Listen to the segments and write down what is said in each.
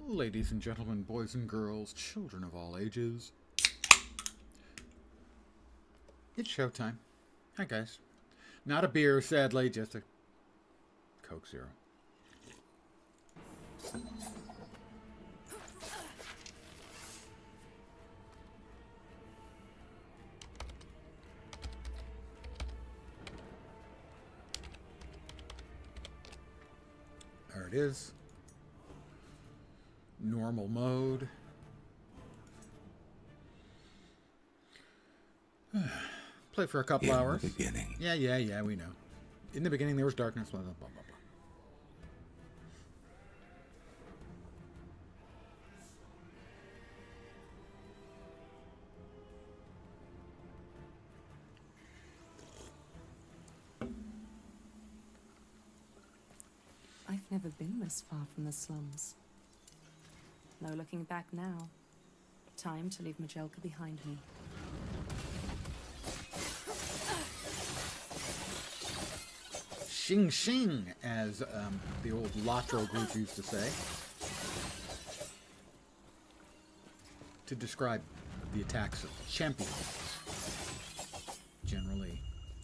Ladies and gentlemen, boys and girls, children of all ages, it's showtime. Hi, guys. Not a beer, sadly, just a Coke Zero. There it is. Normal mode. Play for a couple hours. In the beginning. Yeah, we know. In the beginning, there was darkness, blah, blah, blah, blah. I've never been this far from the slums. No looking back now. Time to leave Jelkhor behind me. Shing shing, as the old Latro group used to say, to describe the attacks of champions. Generally,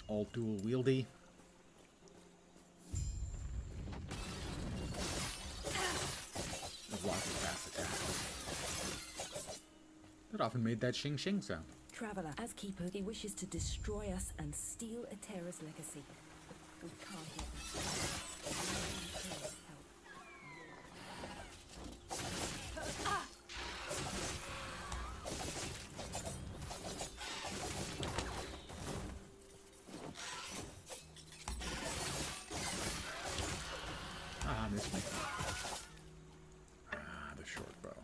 all dual wieldy. With lots of fast attacks. That often made that shing shing sound. Traveler, as Keeper, he wishes to destroy us and steal Atera's legacy. We can't let Missed me. The short bow.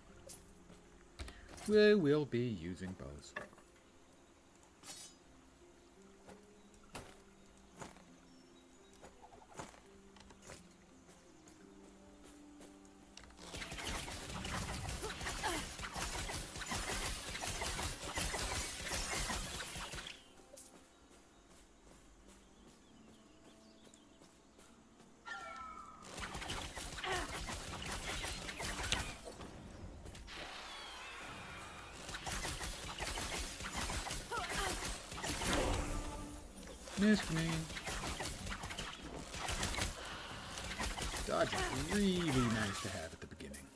We will be using bows. Missed me. Dodge is really nice to have at the beginning.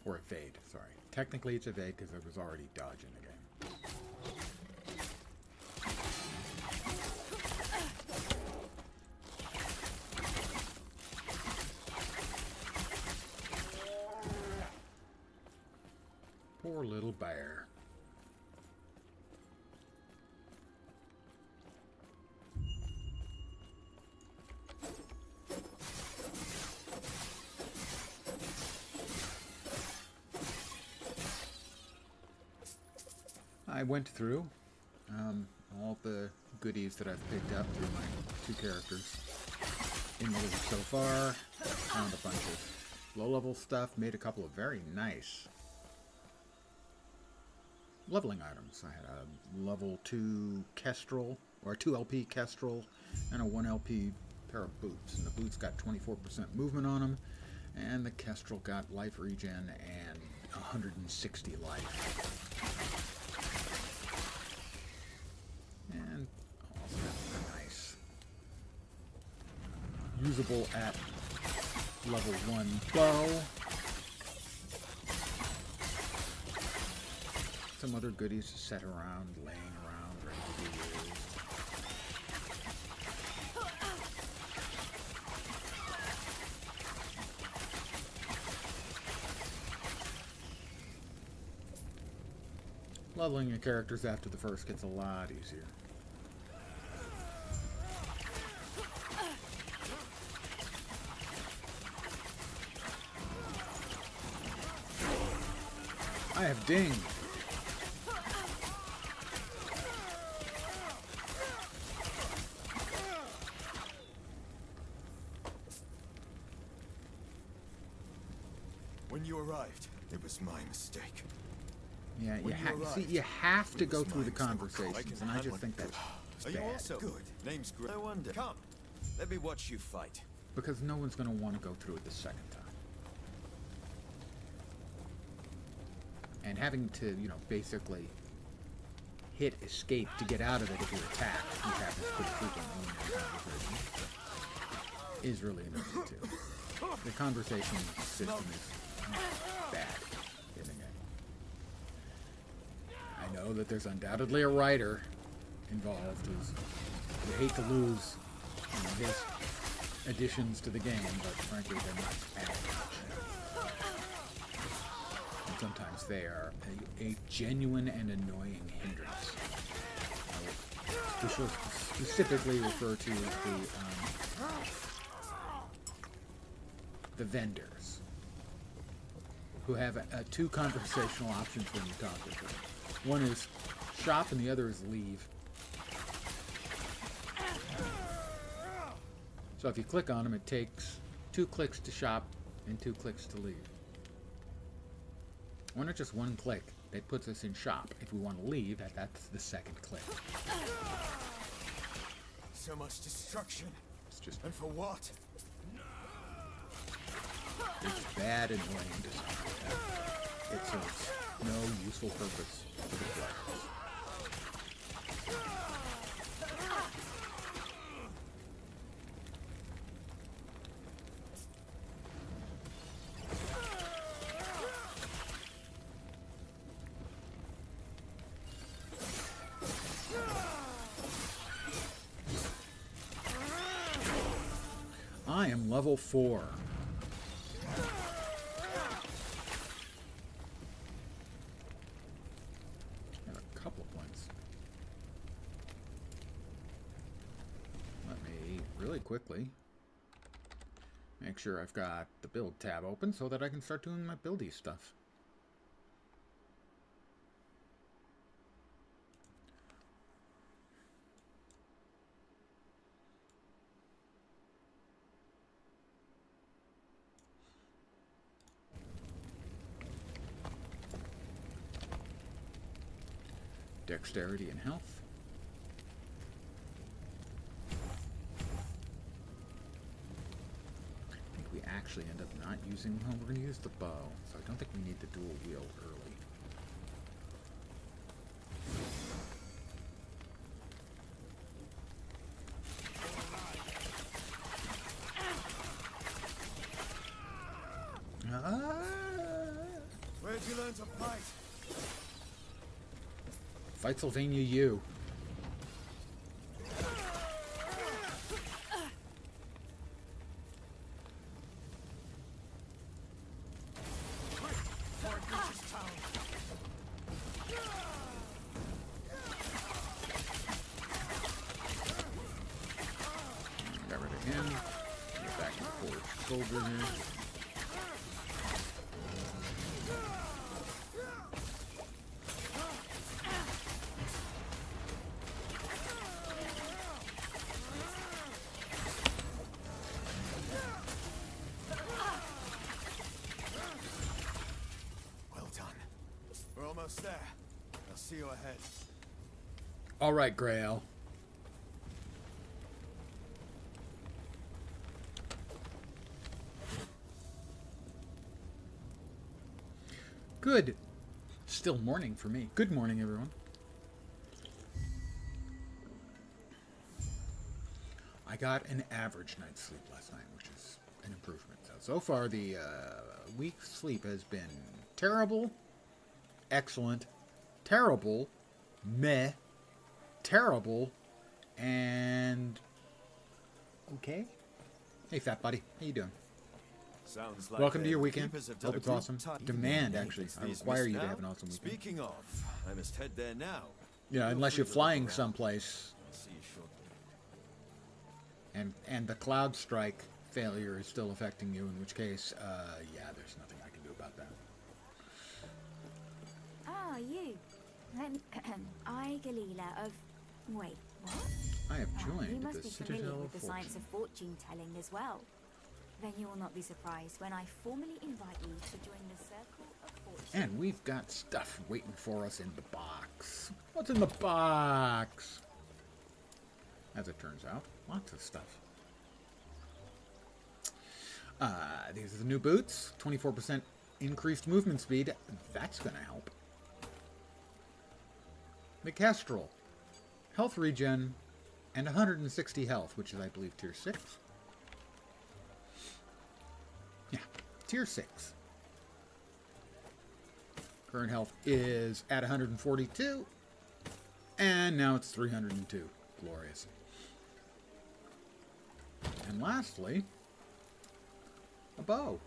Or evade, sorry. Technically it's evade because I was already dodging the game. Poor little bear. I went through all the goodies that I've picked up through my two characters in the league so far. Found a bunch of low-level stuff, made a couple of very nice leveling items. I had a level 2 Kestrel, or a 2 LP Kestrel, and a 1 LP pair of boots. And the boots got 24% movement on them, and the Kestrel got life regen and 160 life. And also nice. Usable at level 1 bow. Some other goodies to set around, laying around, ready to be used. Leveling your characters after the first gets a lot easier. I have dinged. When you arrived, it was my mistake. Yeah, you have to go through the conversations, and I just think that's Are you bad. also good? Name's Gray. No wonder. Come, let me watch you fight. Because no one's going to want to go through it the second time. And having to, you know, basically hit escape to get out of it if you're attacked, which happens pretty frequently in the conversation, is really annoying too. The conversation system is bad in the game. I know that there's undoubtedly a writer involved who's would hate to lose, you know, his additions to the game, but frankly they're not adding much. And sometimes they are a genuine and annoying hindrance. I will specifically refer to the vendors, who have two conversational options when you talk with them. One is shop and the other is leave. So if you click on them, it takes 2 clicks to shop and 2 clicks to leave. Why not just 1 click? That puts us in shop. If we want to leave, that's the second click. So much destruction. It's just And for what? it's bad and annoying design. It serves no useful purpose for the players. I am level 4. I have a couple of points. Let me really quickly make sure I've got the build tab open so that I can start doing my buildy stuff. Dexterity and health. I think we actually end up not using, well, we're going to use the bow, so I don't think we need the dual wield early. Where'd you learn to fight? Fight Sylvania U. Got rid of him. Get back to the forward soldier here. We're almost there. I'll see you ahead. All right, Grail. Good. Still morning for me. Good morning, everyone. I got an average night's sleep last night, which is an improvement. So far, the week's sleep has been terrible, excellent, terrible, meh, terrible, and okay. Hey, fat buddy. How you doing? Sounds like Welcome to your weekend. keepers have done Hope a it's group awesome. time. Demand, actually. It's I these require missed you to now. have an awesome weekend. Speaking of, I must head there now. Yeah, Feel unless free you're to look flying around. someplace I'll see you shortly. and the cloud strike failure is still affecting you, in which case, yeah, there's nothing I can do about that. Ah, you. I, Galila of... Wait, what? I have Ah, you joined must the be familiar Citadel with of the science Fortune. of fortune telling as well. Then you will not be surprised when I formally invite you to join the Circle of Fortune. And we've got stuff waiting for us in the box. What's in the box? As it turns out, lots of stuff. These are the new boots. 24% increased movement speed. That's going to help. The Kestrel. Health regen and 160 health, which is, I believe, tier 6. Yeah, tier 6. Current health is at 142. And now it's 302. Glorious. And lastly, a bow.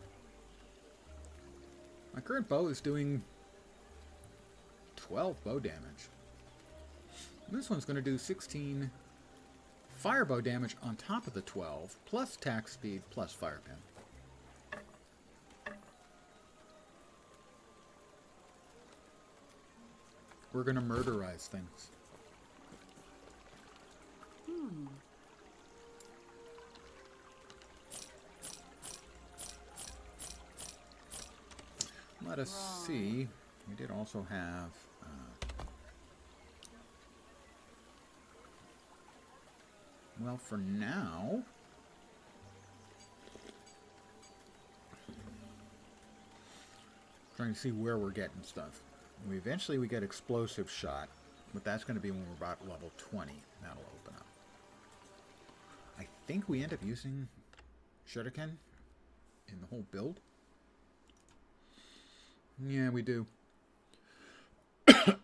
My current bow is doing 12 bow damage. This one's going to do 16 fire bow damage on top of the 12, plus attack speed, plus fire pin. We're going to murderize things. Let us see. We did also have... well, for now... trying to see where we're getting stuff. Eventually we get explosive shot, but that's going to be when we're about level 20. That'll open up. I think we end up using Shuriken in the whole build. Yeah, we do. Not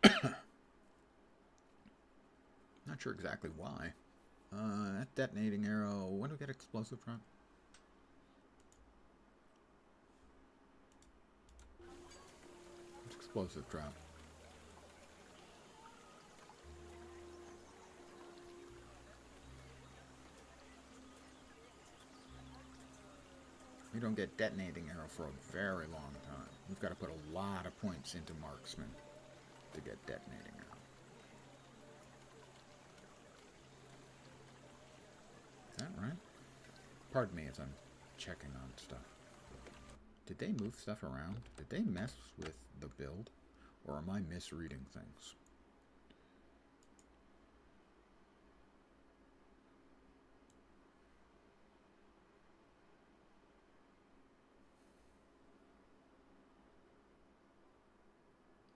sure exactly why. That detonating arrow. When do we get explosive from? It's explosive drop. We don't get detonating arrow for a very long time. We've got to put a lot of points into marksman to get detonating arrow. Is that right? Pardon me as I'm checking on stuff. Did they move stuff around? Did they mess with the build? Or am I misreading things?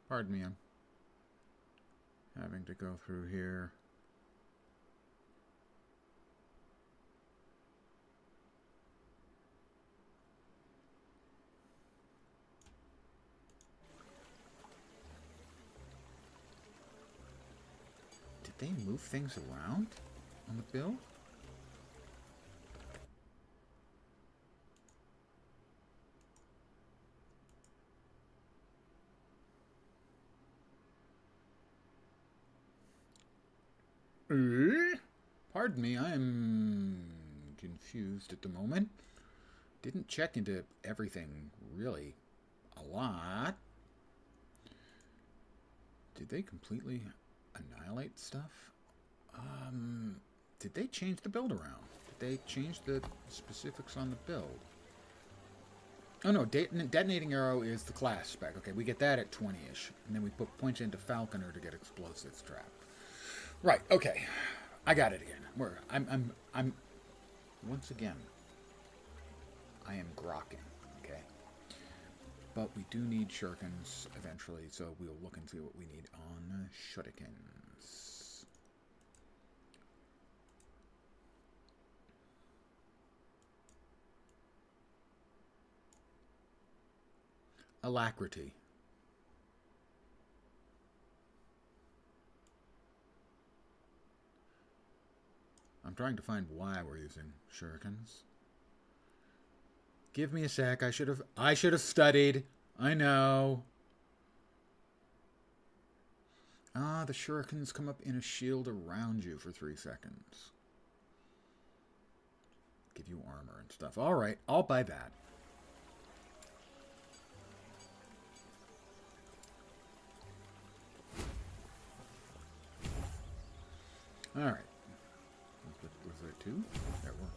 Pardon me, I'm having to go through here. Did they move things around on the build? Pardon me, I'm confused at the moment. Didn't check into everything really a lot. Did they completely annihilate stuff? Did they change the build around? Did they change the specifics on the build? Oh no, detonating arrow is the class spec. Okay, we get that at 20-ish. And then we put points into Falconer to get explosives trap. Right, okay. I got it again. I'm once again, I am grokking, okay? But we do need shurikens eventually, so we'll look and see what we need on shurikens. Alacrity. I'm trying to find why we're using shurikens. Give me a sec. I should have studied. I know. Ah, the shurikens come up in a shield around you for 3 seconds. Give you armor and stuff. All right, I'll buy that. All right. Was there 2? There were.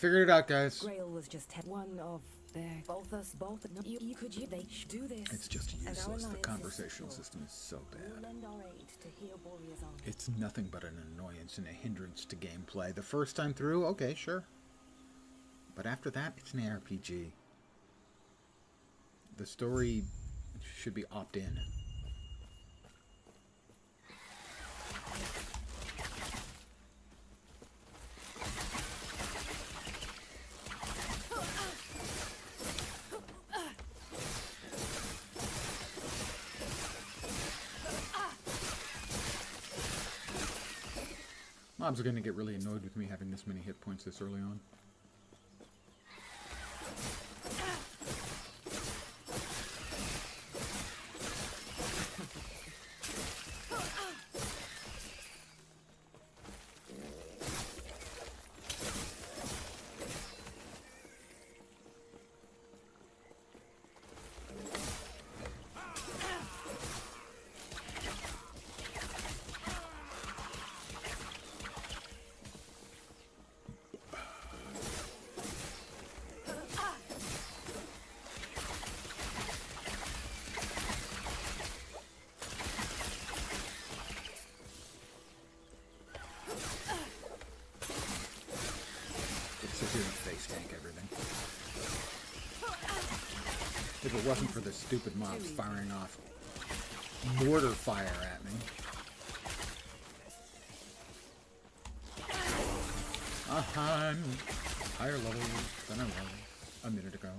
figured it out, guys. Grail was just one of their both us both. No, you could they do this. It's just and our useless. The alliance is conversational secure. system is so We'll bad. lend our aid to heal Warrior's army. It's nothing but an annoyance and a hindrance to gameplay. The first time through, okay, sure. But after that, it's an RPG. The story should be opt-in. Mobs are going to get really annoyed with me having this many hit points this early on. Face tank everything. If it wasn't for the stupid mobs firing off mortar fire at me. I'm higher level than I was a minute ago.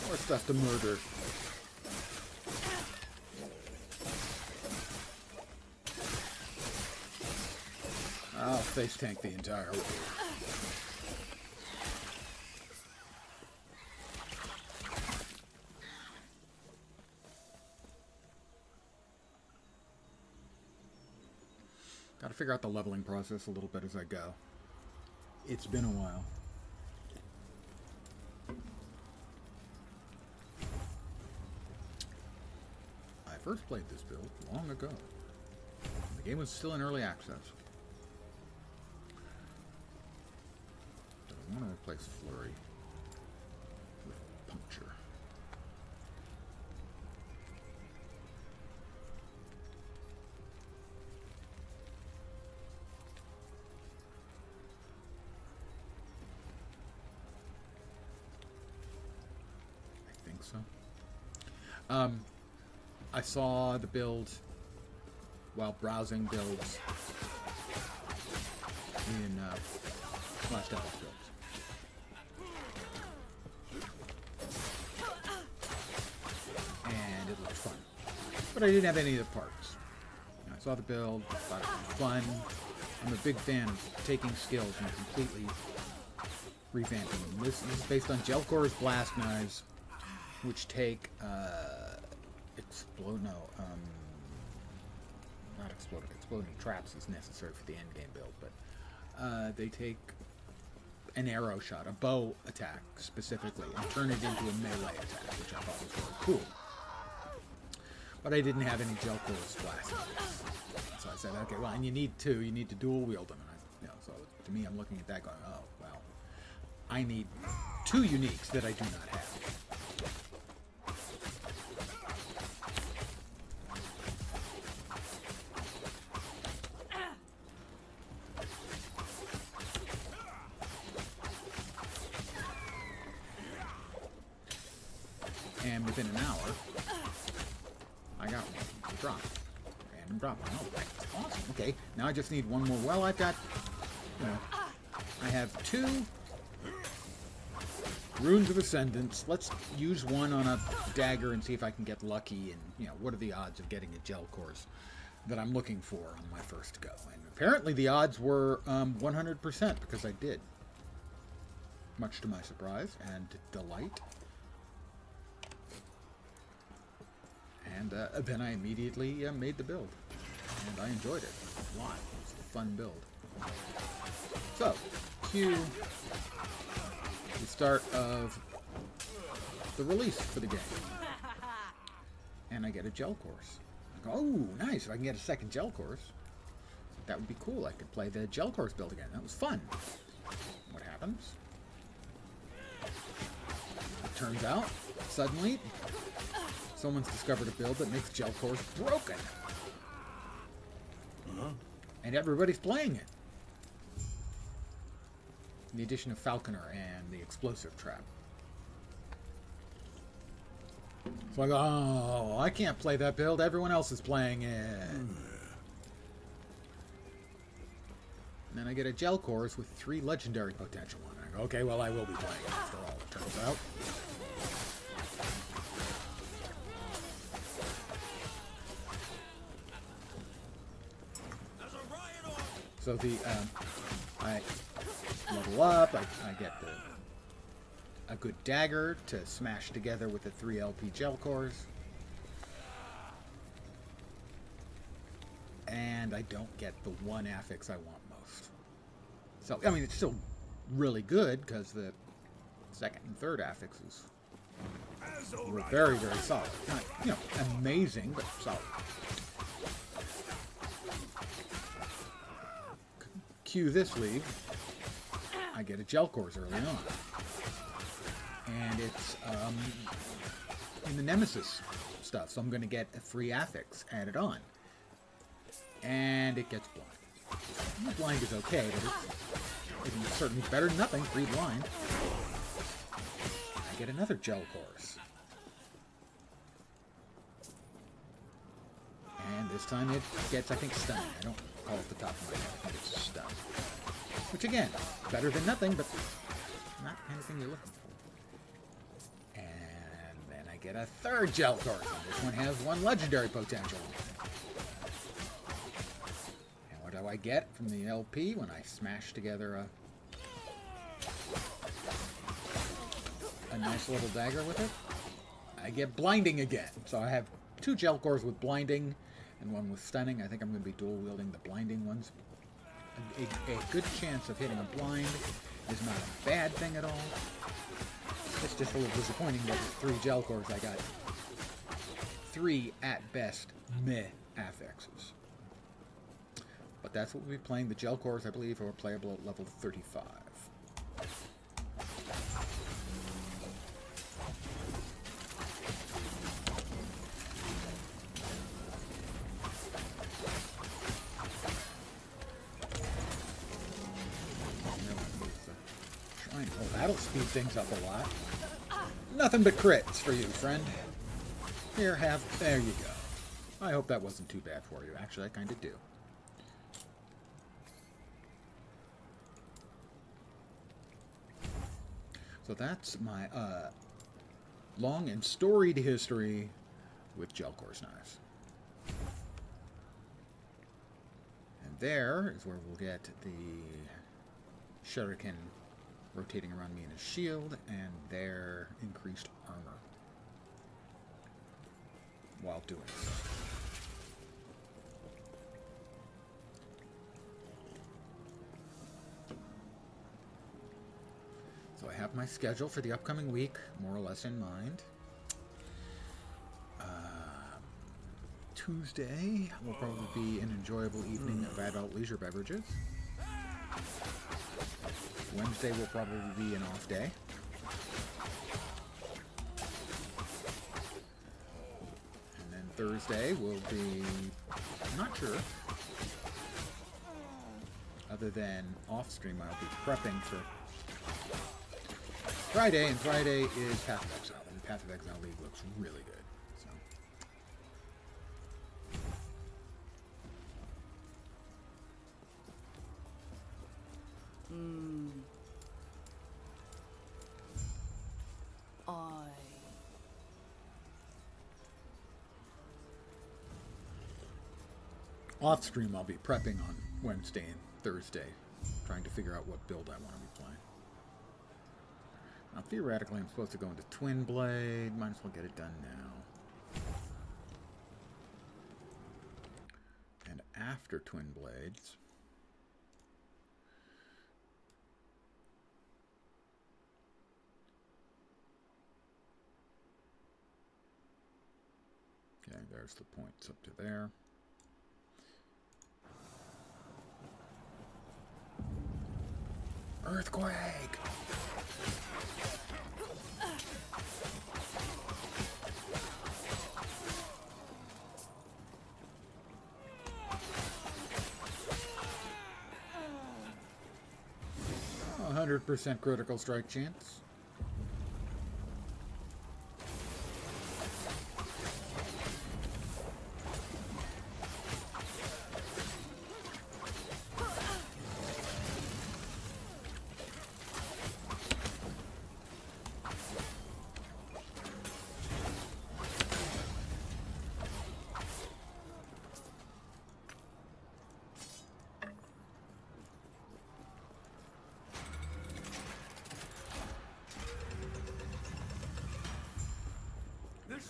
More stuff to murder. I'll face tank the entire way. Gotta figure out the leveling process a little bit as I go. It's been a while. I first played this build long ago. The game was still in early access. But I want to replace Flurry with Puncture. I think so. I saw the build while browsing builds in Last Epoch builds. And it looked fun. But I didn't have any of the parts. And I saw the build, thought it was fun. I'm a big fan of taking skills and completely revamping them. This is based on Jelkhor's blast knives, which take exploding traps is necessary for the end game build, but they take an arrow shot, a bow attack specifically, and turn it into a melee attack, which I thought was really cool. But I didn't have any Jelkhor's blast knives, so I said, okay, well, and you need to dual wield them, and so to me, I'm looking at that going, oh well, I need two uniques that I do not have. And within an hour, I got one to drop. Random drop. Oh, that's awesome. Okay, now I just need one more. Well, I've got, I have 2 Runes of Ascendance. Let's use one on a dagger and see if I can get lucky. And, what are the odds of getting a Jelkhor's that I'm looking for on my first go? And apparently the odds were 100% because I did. Much to my surprise and delight. And then I immediately made the build. And I enjoyed it a lot. It was a fun build. So, cue the start of the release for the game. And I get a Jelkhor's. I go, oh, nice. If I can get a second Jelkhor's, that would be cool. I could play the Jelkhor's build again. That was fun. What happens? It turns out, suddenly, someone's discovered a build that makes Jelkhor's broken. And everybody's playing it. The addition of Falconer and the explosive trap. So I go, oh, I can't play that build. Everyone else is playing it. And then I get a Jelkhor's with 3 legendary potential on it. I go, okay, well, I will be playing it after all, it turns out. So I level up, I get a good dagger to smash together with the 3 LP Jelkhor's. And I don't get the one affix I want most. So, I mean, it's still really good because the second and third affixes were very, very solid. Not, you know, amazing, but solid. Cue this league. I get a Jelkhor's early on. And it's in the Nemesis stuff, so I'm going to get a free affix added on. And it gets blind. Blind is okay, but it's certainly better than nothing. Free blind. I get another Jelkhor's. And this time it gets, I think, stun. I don't recall off the top of my head. I think it's stun. Which again, better than nothing, but not anything you're looking for. And then I get a third Jelkhor's. This one has 1 legendary potential. And what do I get from the LP when I smash together a nice little dagger with it? I get blinding again. So I have 2 Jelkhor's with blinding and 1 with stunning. I think I'm going to be dual wielding the blinding ones. A good chance of hitting a blind is not a bad thing at all. It's just a little disappointing that with 3 Jelkhor's I got 3 at best meh affixes. But that's what we'll be playing. The Jelkhor's, I believe, are playable at level 35. Oh, that'll speed things up a lot. Nothing but crits for you, friend. Here, there you go. I hope that wasn't too bad for you. Actually, I kind of do. So that's my long and storied history with Jelkhor's knives. And there is where we'll get the shuriken rotating around me in a shield, and their increased armor while doing so. So I have my schedule for the upcoming week more or less in mind. Tuesday will probably be an enjoyable evening of adult leisure beverages. Wednesday will probably be an off day. And then Thursday will be, I'm not sure. Other than off stream, I'll be prepping for Friday, and Friday is Path of Exile. And Path of Exile League looks really good. So. Off stream, I'll be prepping on Wednesday and Thursday, trying to figure out what build I want to be playing. Now, theoretically, I'm supposed to go into Twin Blade. Might as well get it done now. after Twin Blades. Okay, there's the points up to there. Earthquake! 100% critical strike chance.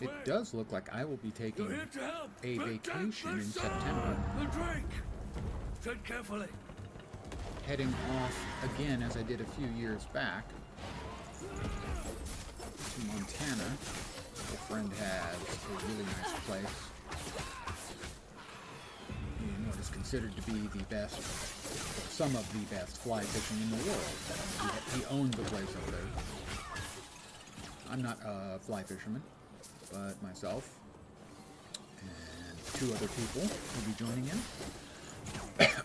It does look like I will be taking a vacation in September. The drink. Tread carefully. Heading off again, as I did a few years back, to Montana. A friend has a really nice place in what is considered to be the best, some of the best fly fishing in the world. He owned the place over there. I'm not a fly fisherman, but myself and 2 other people will be joining in.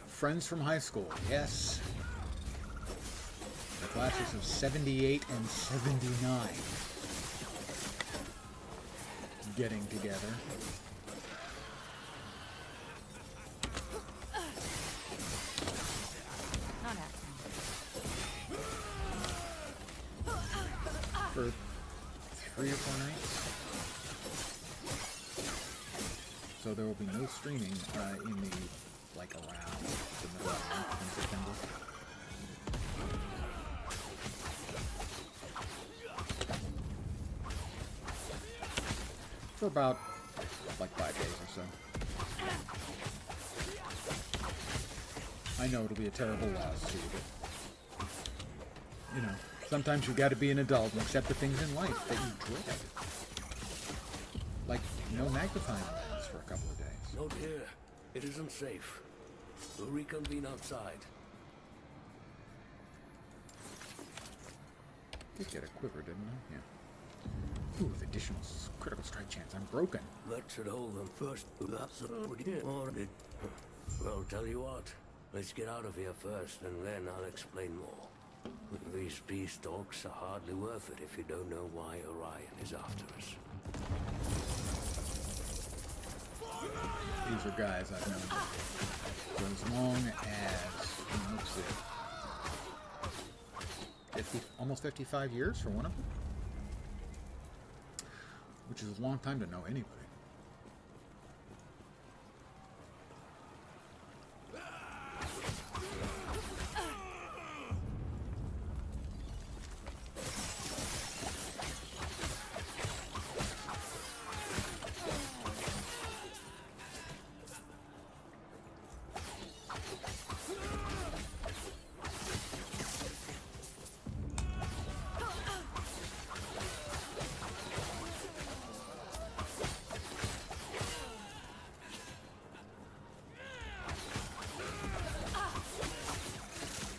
Friends from high school, yes. The classes of 78 and 79 getting together. Not happening. For 3 or 4 nights. So there will be no streaming in the, like, around the middle of the month in September. For about, like, 5 days or so. I know it'll be a terrible loss to you, but, you know, sometimes you gotta be an adult and accept the things in life that you dread. Like, no magnifying lens for a couple of days. Not here. It isn't safe. We'll reconvene outside. Did get a quiver, didn't I? Yeah. Ooh, with additional critical strike chance. I'm broken. That should hold them first. That's what we did. Well, tell you what. Let's get out of here first, and then I'll explain more. These peace talks are hardly worth it if you don't know why Orion is after us. These are guys I've known for as long as, let's see, 50, almost 55 years for one of them. Which is a long time to know anybody.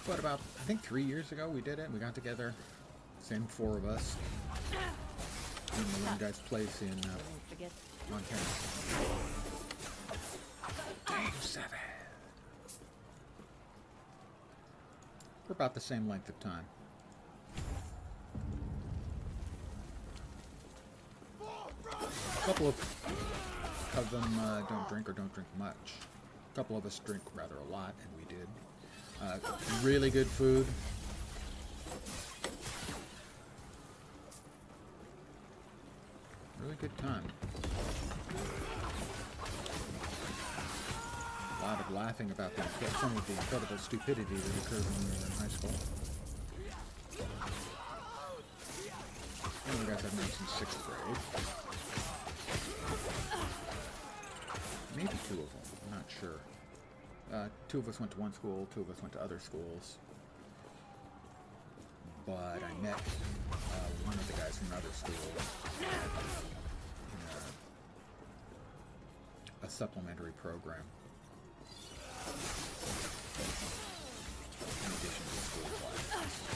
But about, I think 3 years ago we did it. We got together, same 4 of us, in the one guy's place in Montana. Dang, 7. For about the same length of time. A couple of them don't drink or don't drink much. A couple of us drink rather a lot, and we did. Really good food. Really good time. A lot of laughing about some of the incredible stupidity that occurred when we were in high school. One of the guys I've known since 6th grade. Maybe 2 of them, I'm not sure. 2 of us went to one school, 2 of us went to other schools. But I met one of the guys from another school in a supplementary program. In addition to school classes.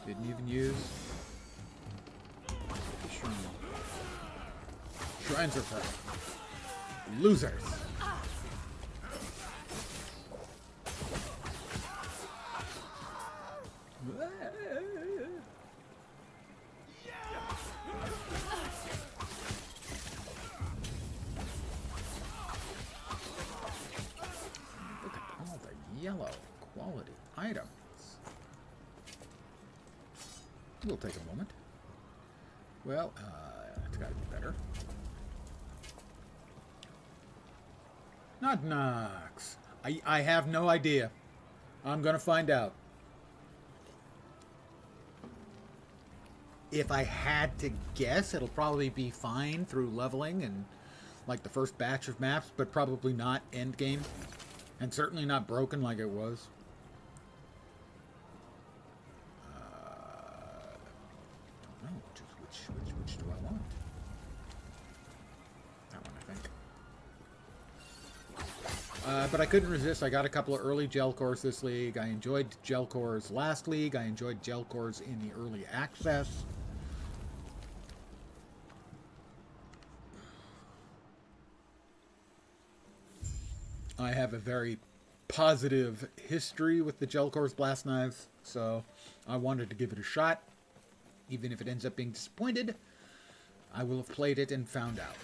Didn't even use the shrine. Shrines are for losers. Look at all the yellow quality items. We'll take a moment. Well, it's got to be better. Not Nox. I have no idea. I'm going to find out. If I had to guess, it'll probably be fine through leveling and like the first batch of maps, but probably not endgame. And certainly not broken like it was. Which do I want? That one, I think. But I couldn't resist. I got a couple of early Jelkhors this league. I enjoyed Jelkhors last league. I enjoyed Jelkhors in the early access. I have a very positive history with the Jelkhor's blast knives, so I wanted to give it a shot. Even if it ends up being disappointed, I will have played it and found out.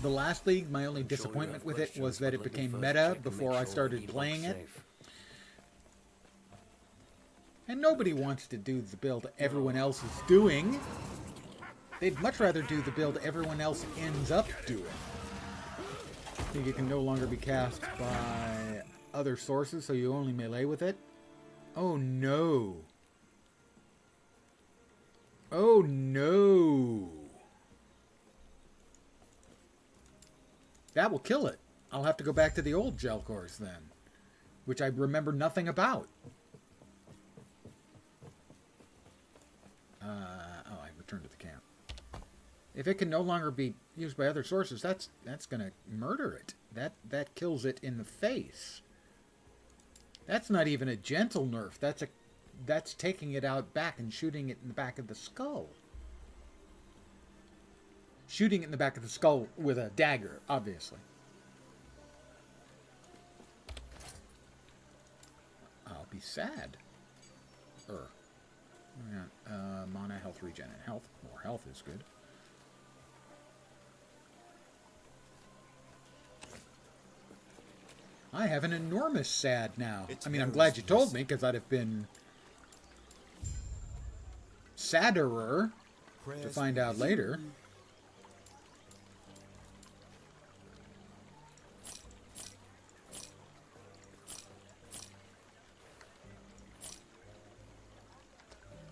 The last league, my only disappointment with it was that it became meta before I started playing it. And nobody wants to do the build everyone else is doing. They'd much rather do the build everyone else ends up doing. I think it can no longer be cast by other sources, so you only melee with it. Oh no. Oh no. That will kill it. I'll have to go back to the old Jelkhors then, which I remember nothing about. Oh, I returned to the camp. If it can no longer be used by other sources, that's gonna murder it. That kills it in the face. That's not even a gentle nerf. That's taking it out back and shooting it in the back of the skull. Shooting it in the back of the skull with a dagger, obviously. I'll be sad. Mana, health regen, and health. More health is good. I have an enormous sad now. I mean, I'm glad you told me, because I'd have been sadderer to find out later.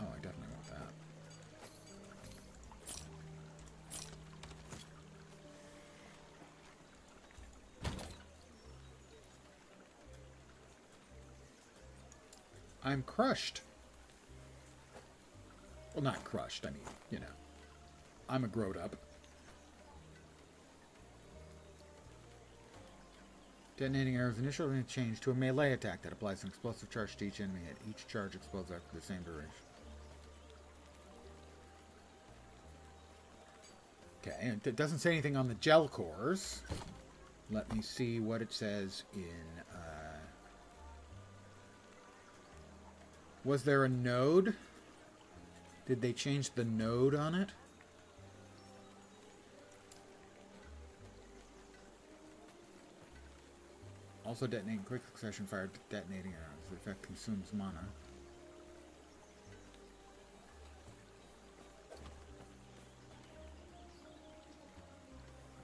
Oh, I definitely want that. I'm crushed. Well, not crushed. I mean, you know, I'm a growed up. Detonating arrows initially change to a melee attack that applies an explosive charge to each enemy hit. Each charge explodes after the same duration. Okay, and it doesn't say anything on the Jelkhors. Let me see what it says in... Was there a node? Did they change the node on it? Also detonating quick succession fire, detonating arrows. The effect consumes mana.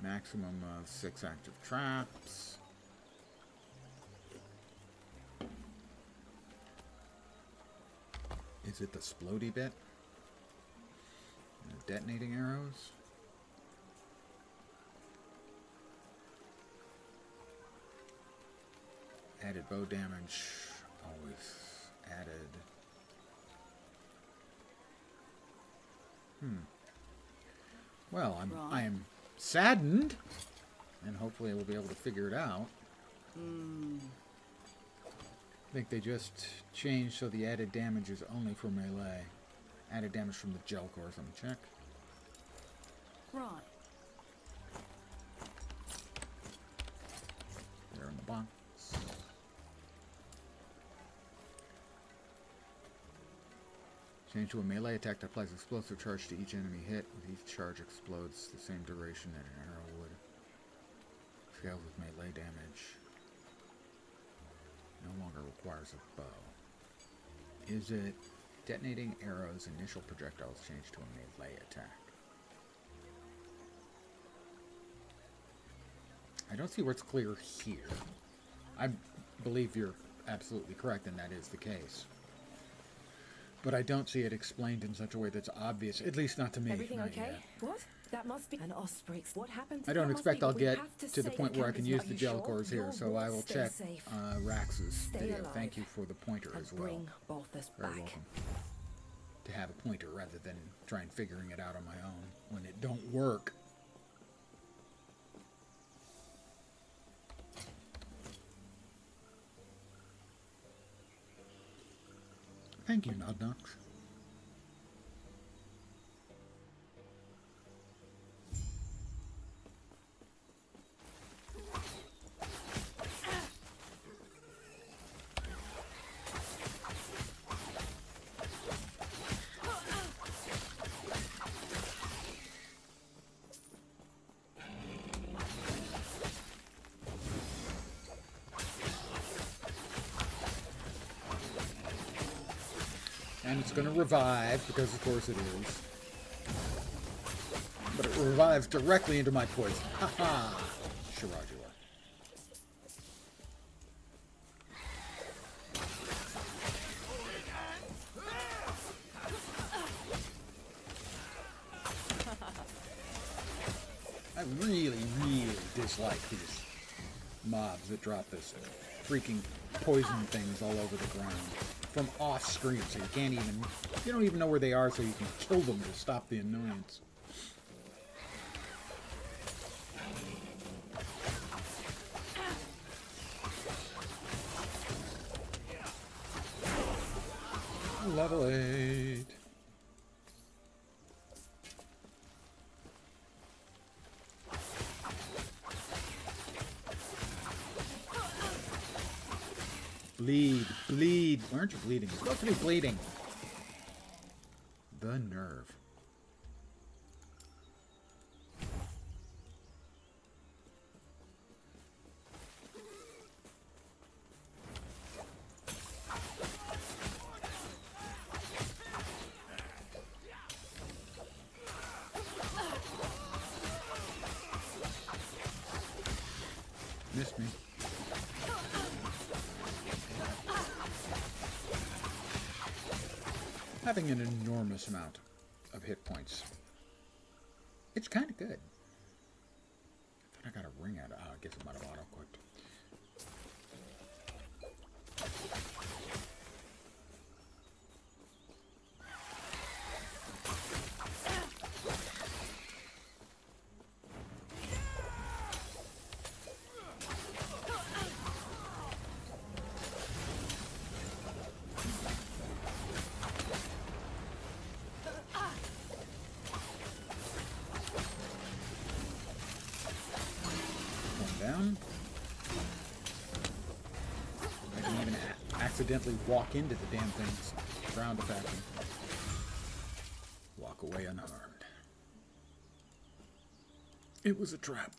Maximum of 6 active traps. Is it the splody bit? Detonating arrows? Added bow damage. Always added. Well, I am saddened, and hopefully we'll be able to figure it out. I think they just changed so the added damage is only for melee. Added damage from the Jelkhor, so I'm check. Right. They're in the box. Change to a melee attack that applies explosive charge to each enemy hit. With each charge explodes the same duration that an arrow would. Scales with melee damage. No longer requires a bow. Is it detonating arrows, initial projectiles change to a melee attack? I don't see where it's clear here. I believe you're absolutely correct, and that is the case. But I don't see it explained in such a way that's obvious, at least not to me. Everything not okay? yet. What? That must be an Osprix. What happened to I don't that expect Osprix? I'll We get have to the say point the where I camp can is use not the you sure? Jelkhors here, Your so I will stay check safe. Rax's Stay video. alive. Thank you for the pointer And as well. bring Balthus Very back. welcome. To have a pointer rather than trying figuring it out on my own when it don't work. Thank you, Nodnox. And it's going to revive, because of course it is. But it revives directly into my poison. Haha! Shirajua. I really, really dislike these mobs that drop this freaking poison things all over the ground. From off screen, so you don't even know where they are, so you can kill them to stop the annoyance. Level 8. Bleed, bleed. Why aren't you bleeding? You're supposed to be bleeding. The nerve. Missed me. Having an enormous amount of hit points. It's kind of good. I thought I got a ring out of I guess it might have auto-clicked. Down. I can even accidentally walk into the damn thing's ground effect and walk away unharmed. It was a trap.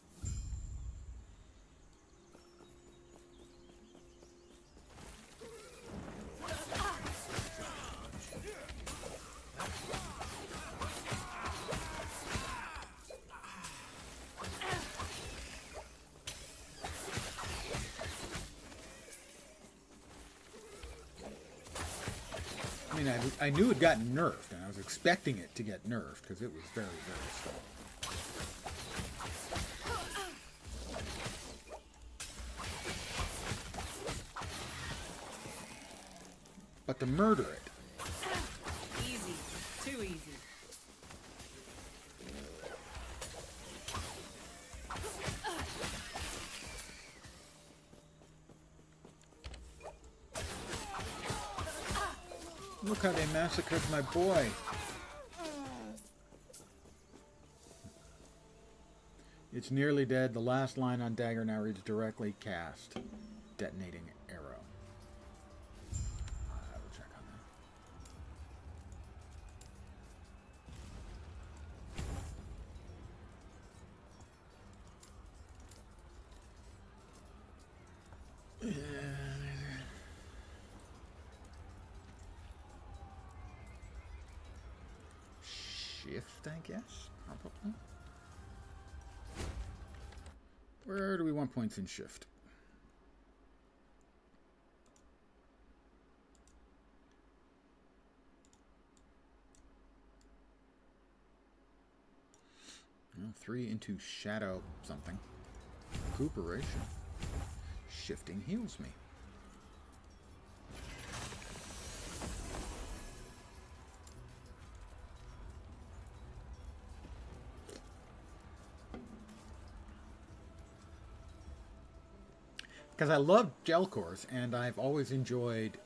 mean, I knew it got nerfed, and I was expecting it to get nerfed, because it was very, very slow. But to murder it, Easy. Too easy. look how they massacred my boy. It's nearly dead. The last line on dagger now reads directly cast. Detonating arrow. I will check on that. Shift, I guess? Probably. Where do we want points in shift? Well, 3 into shadow something. Recuperation. Shifting heals me. Because I love Jelkhor's, and I've always enjoyed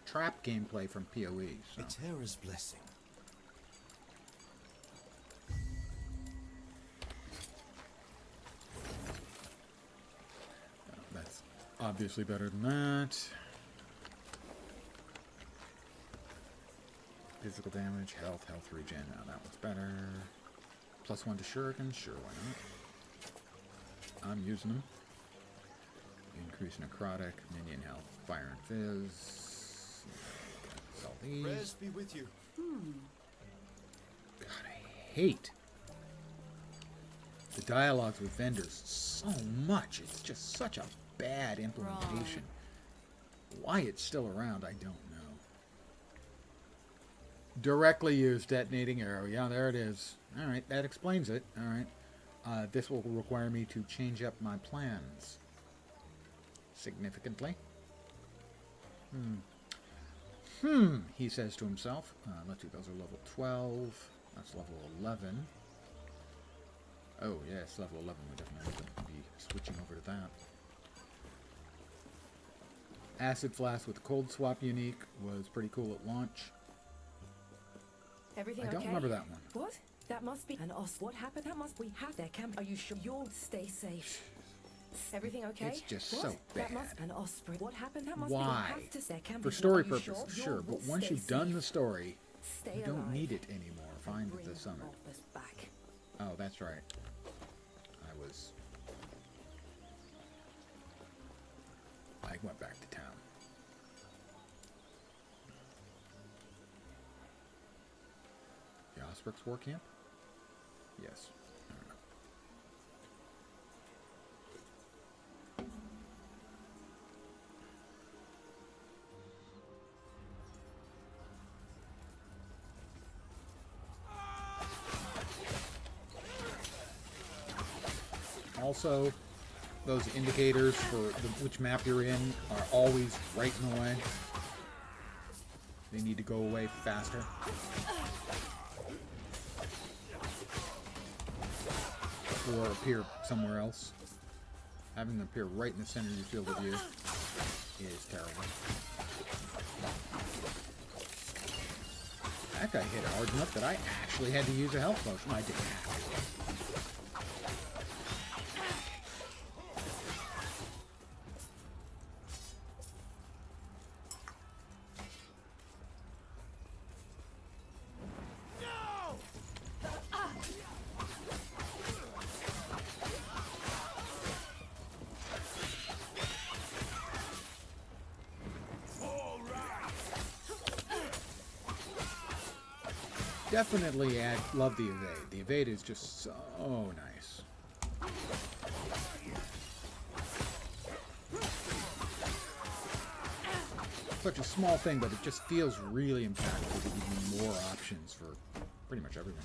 trap gameplay from PoE. So. A terror's blessing. That's obviously better than that. Physical damage, health regen. Now that one's better. +1 to shuriken. Sure, why not? I'm using them. Increase necrotic, minion health, fire and fizz. Sell these. Prayers be with you. God, I hate the dialogues with vendors so much. It's just such a bad implementation. Why it's still around, I don't know. Directly use detonating arrow. Yeah, there it is. All right, that explains it. All right. This will require me to change up my plans significantly. He says to himself. Let's see, those are level 12. That's level 11. Oh, yes, level 11. We definitely have to be switching over to that. Acid Flask with Cold Swap unique was pretty cool at launch. Everything I don't okay? remember that one. What? That must be an os. What happened? That must we have their camp. Are you sure you'll stay safe? Everything okay? It's just what? so That bad. must an osprey. What happened? That must Why? be have to their camp. For story Are you purposes, sure? sure, but once stay you've done safe. the story, Stay you don't alive. need it anymore. Find Bring the summit. Orpheus back. Oh, that's right. I went back to town. The Osprix War Camp? Yes. I don't know. Also, those indicators for which map you're in are always right in the way. They need to go away faster. Or appear somewhere else. Having them appear right in the center of your field of view is terrible. That guy hit hard enough that I actually had to use a health potion. I didn't have to. Definitely love the evade. The evade is just so nice. such a small thing, but it just feels really impactful to give you more options for pretty much everything.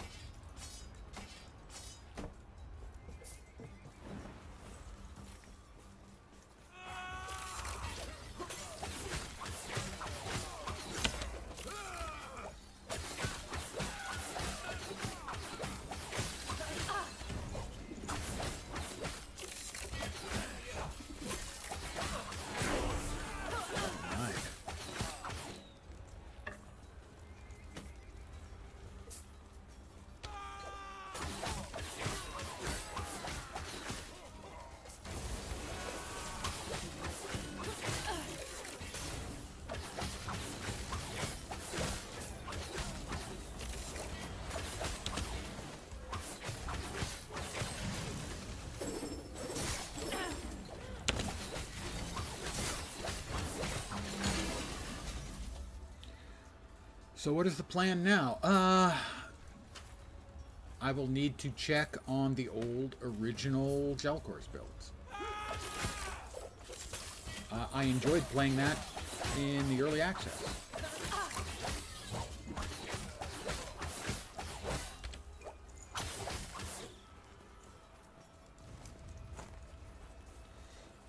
So what is the plan now? I will need to check on the old original Jelkhor's builds. I enjoyed playing that in the early access.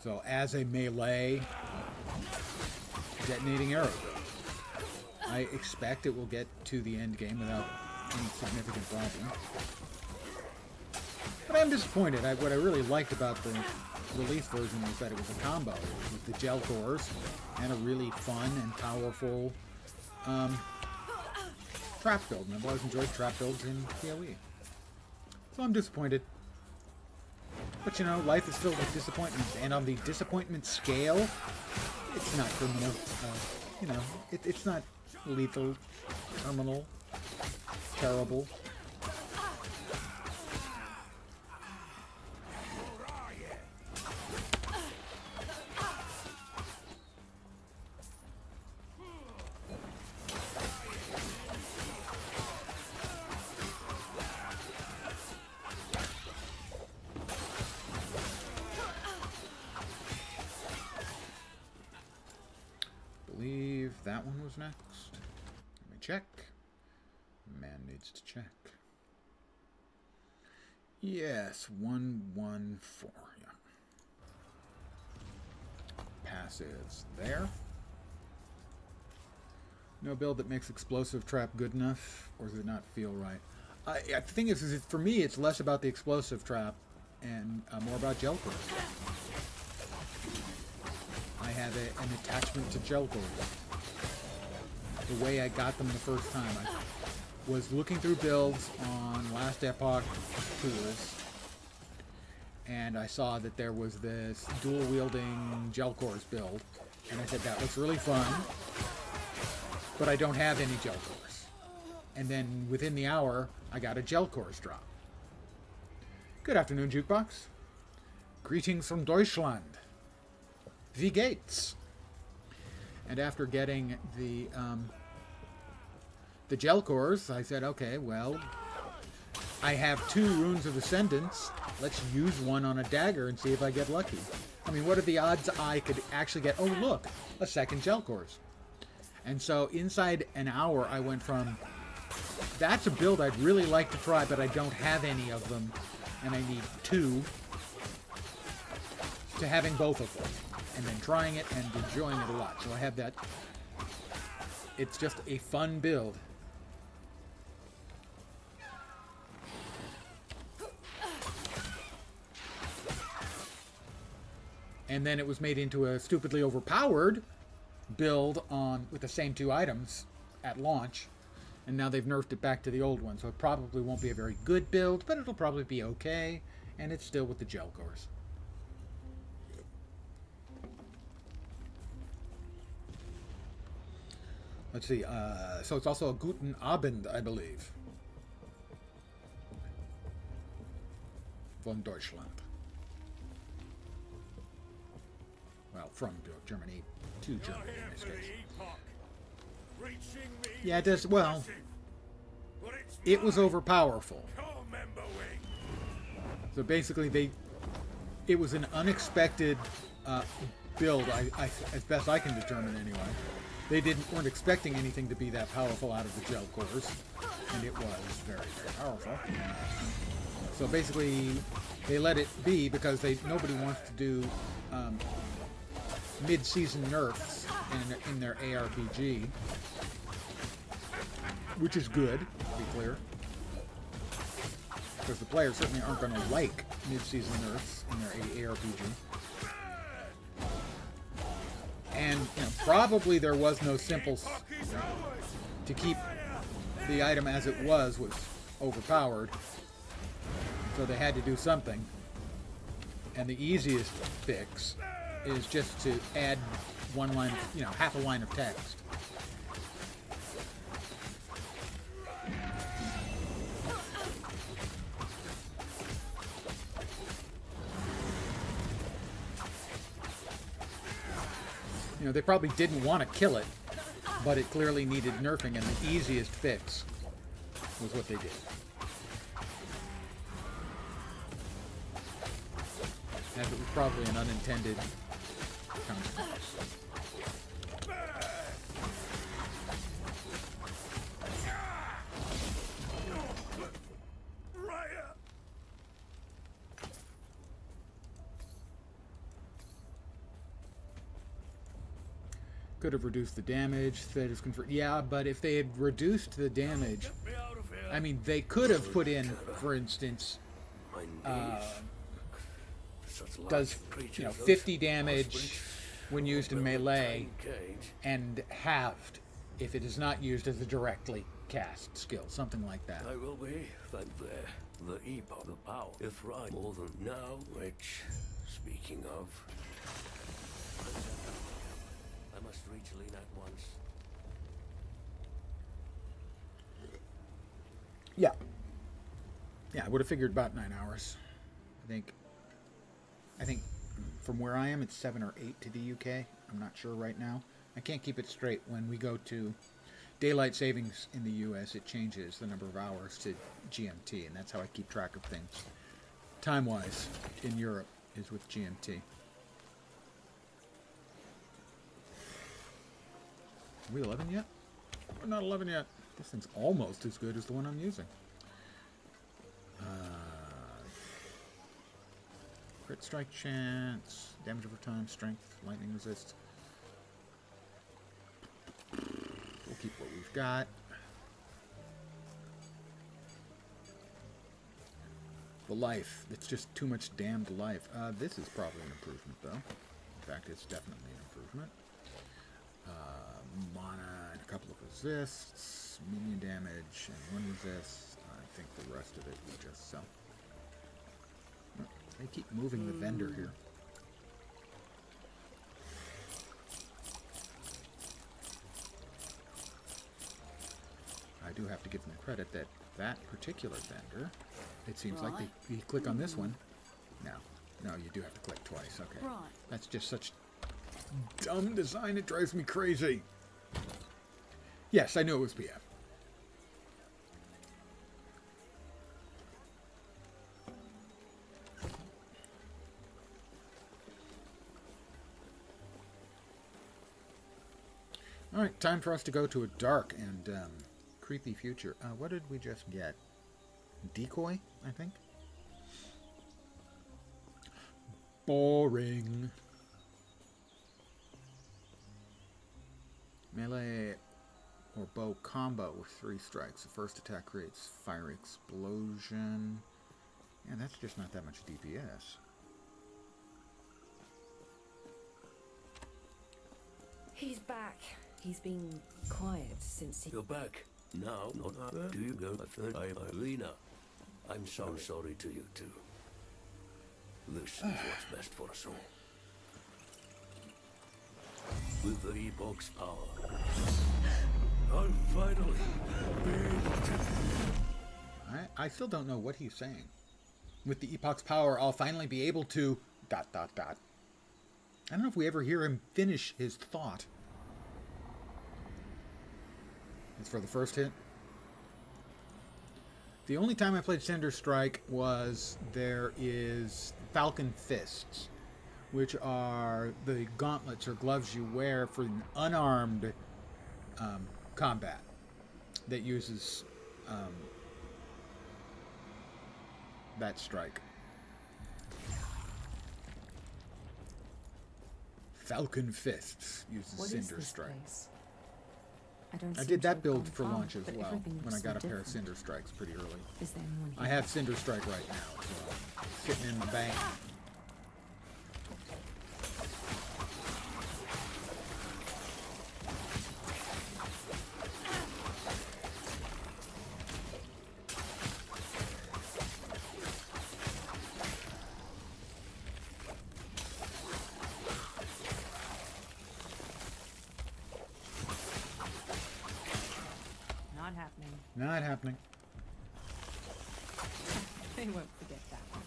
So as a melee detonating arrow build, I expect it will get to the end game without any significant problem. But I'm disappointed. What I really liked about the release version was that it was a combo with the Jelkhors and a really fun and powerful trap build. And I've always enjoyed trap builds in PoE. So I'm disappointed. But you know, life is filled with disappointments. And on the disappointment scale, it's not criminal. You know, it's not lethal, terminal, terrible. Believe that one was next. Let me check. Man needs to check. Yes, 114. Yeah. Passives there. No build that makes explosive trap good enough, or does it not feel right? The thing is for me, it's less about the explosive trap and more about Jelkhor. I have an attachment to Jelkhor. The way I got them the first time, I was looking through builds on last Epoch tools, and I saw that there was this dual-wielding Jelkhor's build, and I said, that looks really fun, but I don't have any Jelkhors. And then within the hour, I got a Jelkhor's drop. Good afternoon, Jukebox. Greetings from Deutschland. Wie geht's? And after getting the Jelkhors, I said, okay, well, I have 2 Runes of Ascendance. Let's use one on a dagger and see if I get lucky. I mean, what are the odds I could actually get, oh, look, a second Jelkhors? And so inside an hour, I went from, that's a build I'd really like to try, but I don't have any of them, and I need 2, to having both of them. And then trying it and enjoying it a lot. So I have that. It's just a fun build. And then it was made into a stupidly overpowered build with the same 2 items at launch. And now they've nerfed it back to the old one. So it probably won't be a very good build, but it'll probably be okay. And it's still with the Jelkhors. Let's see, so it's also a Guten Abend, I believe. Von Deutschland. Well, from Germany to Germany in this case. Yeah, it does, well, it was overpowerful. So basically it was an unexpected build, as best I can determine anyway. they weren't expecting anything to be that powerful out of the Jelkhors, and it was very, very powerful. So basically, they let it be because nobody wants to do mid-season nerfs in their ARPG, which is good, to be clear, because the players certainly aren't going to like mid-season nerfs in their ARPG. And probably there was no simple to keep the item as it was overpowered, so they had to do something. And the easiest fix is just to add one line, half a line of text. They probably didn't want to kill it, but it clearly needed nerfing, and the easiest fix was what they did. As it was probably an unintended consequence. Could have reduced the damage. Yeah, but if they had reduced the damage, I mean, they could have put in, for instance, does 50 damage when used in melee, and halved if it is not used as a directly cast skill, something like that. I will be thank the epoch, the power, if right more than now. Which, speaking of. I must reach Lena at once. Yeah. Yeah, I would have figured about 9 hours. I think from where I am, it's 7 or 8 to the UK. I'm not sure right now. I can't keep it straight. When we go to daylight savings in the US, it changes the number of hours to GMT, and that's how I keep track of things. Time-wise, in Europe, is with GMT. Are we 11 yet? We're not 11 yet. This thing's almost as good as the one I'm using. Crit strike chance, damage over time, strength, lightning resist. We'll keep what we've got. The life, it's just too much damned life. This is probably an improvement, though. In fact, it's definitely an improvement. Mana and a couple of resists, minion damage, and one resist. I think the rest of it we just sell. They keep moving the vendor here. I do have to give them credit that that particular vendor, it seems like you click on this one. No, you do have to click twice. Okay. Right. That's just such dumb design, it drives me crazy. Yes, I knew it was PF. Alright, time for us to go to a dark and creepy future. What did we just get? Decoy, I think? Boring. Melee or bow combo with 3 strikes. The first attack creates fiery explosion. Yeah, that's just not that much DPS. He's back. He's been quiet since he... You're back. Now, not do you go? I'm Lena. I'm so sorry to you too. This is what's best for us all. With the Epoch's power, I'll finally be able to... I still don't know what he's saying. With the Epoch's power, I'll finally be able to... ... I don't know if we ever hear him finish his thought. It's for the first hit. The only time I played Cinder Strike was there is Falcon Fists, which are the gauntlets or gloves you wear for an unarmed combat that uses that strike. Falcon Fists uses What is Cinder this Strike. place? I don't I seem did to that have build gone for far, launch as but well everything when I looks got so a pair of different. Cinder Strikes pretty early. Is there anyone I here? have Cinder Strike right now as well, sitting in the bank. Not happening. Not happening. They won't forget that one.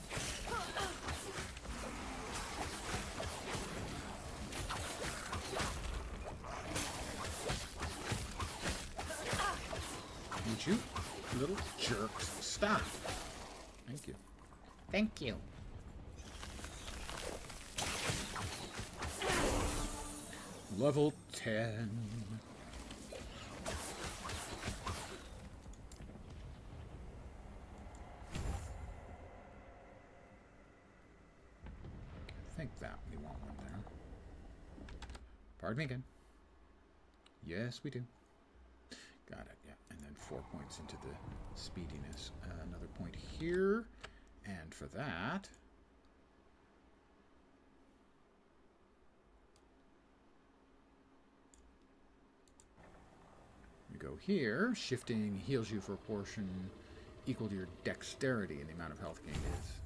Would you little jerks stop? Thank you. Thank you. Level 10. I think that we want one there. Pardon me again. Yes, we do. Got it, yeah. And then 4 points into the speediness. Another point here. And for that... you go here. Shifting heals you for a portion equal to your dexterity, and the amount of health gained is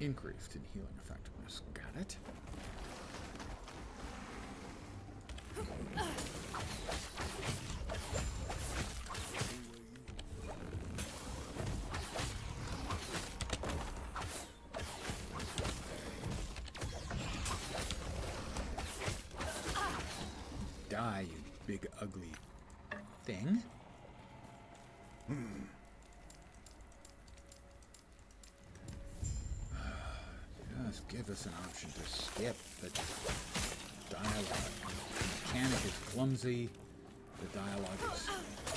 increased in healing effectiveness. Got it. Die, you big ugly thing. Just give us an option to skip the dialogue. The mechanic is clumsy. The dialogue is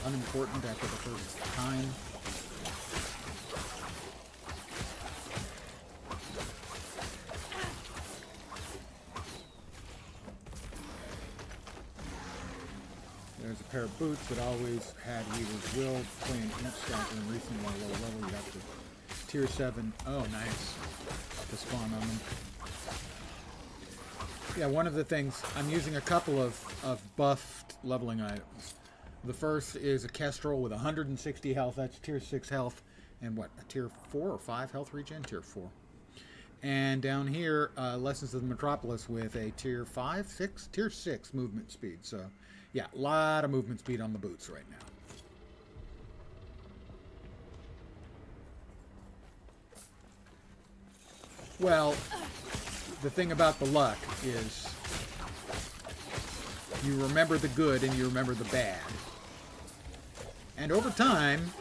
unimportant after the first time. There's a pair of boots that always had Weaver's Will. Playing Ink Stalker and recently on a low level, you have to tier 7. Oh, nice. To spawn on them. Yeah, one of the things, I'm using a couple of buffed leveling items. The first is a Kestrel with 160 health. That's tier 6 health. And what, a tier 4 or 5 health regen? Tier 4. And down here, Lessons of the Metropolis with a tier 5, 6? Tier 6 movement speed. So, yeah, a lot of movement speed on the boots right now. Well, the thing about the luck is you remember the good and you remember the bad. And over time,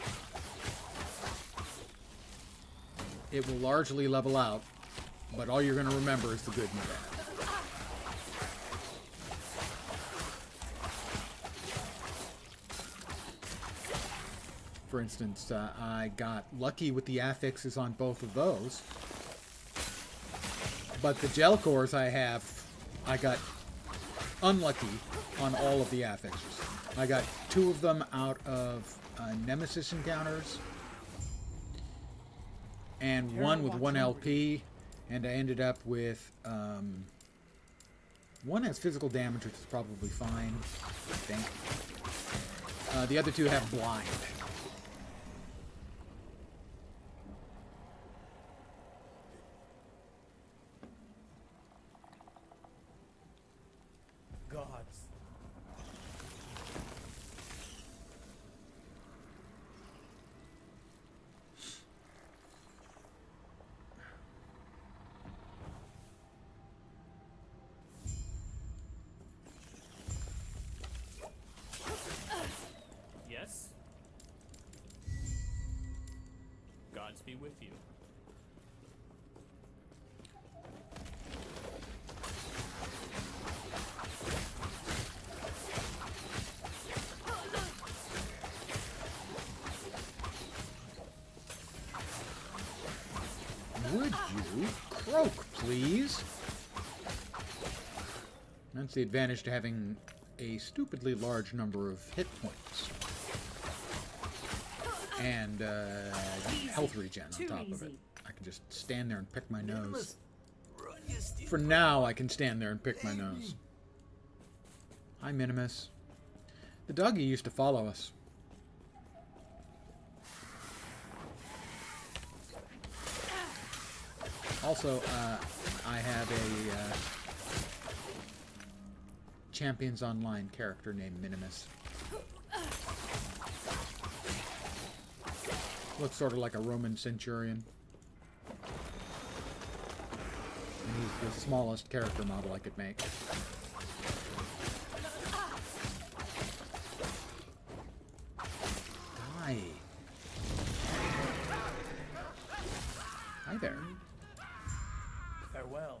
it will largely level out, but all you're going to remember is the good and the bad. For instance, I got lucky with the affixes on both of those. But the Jelkhors I got unlucky on all of the affixes. I got 2 of them out of Nemesis encounters, and 1 with 1 LP, and I ended up with 1 has physical damage, which is probably fine, I think. The other 2 have blind. Gods. Yes? Gods be with you. you croak, please? That's the advantage to having a stupidly large number of hit points. And health regen on top of it. I can just stand there and pick my nose. For now, I can stand there and pick my nose. Hi, Minimus. The doggy used to follow us. Also, I have a Champions Online character named Minimus. Looks sort of like a Roman centurion. And he's the smallest character model I could make. Die. Hi there. Farewell.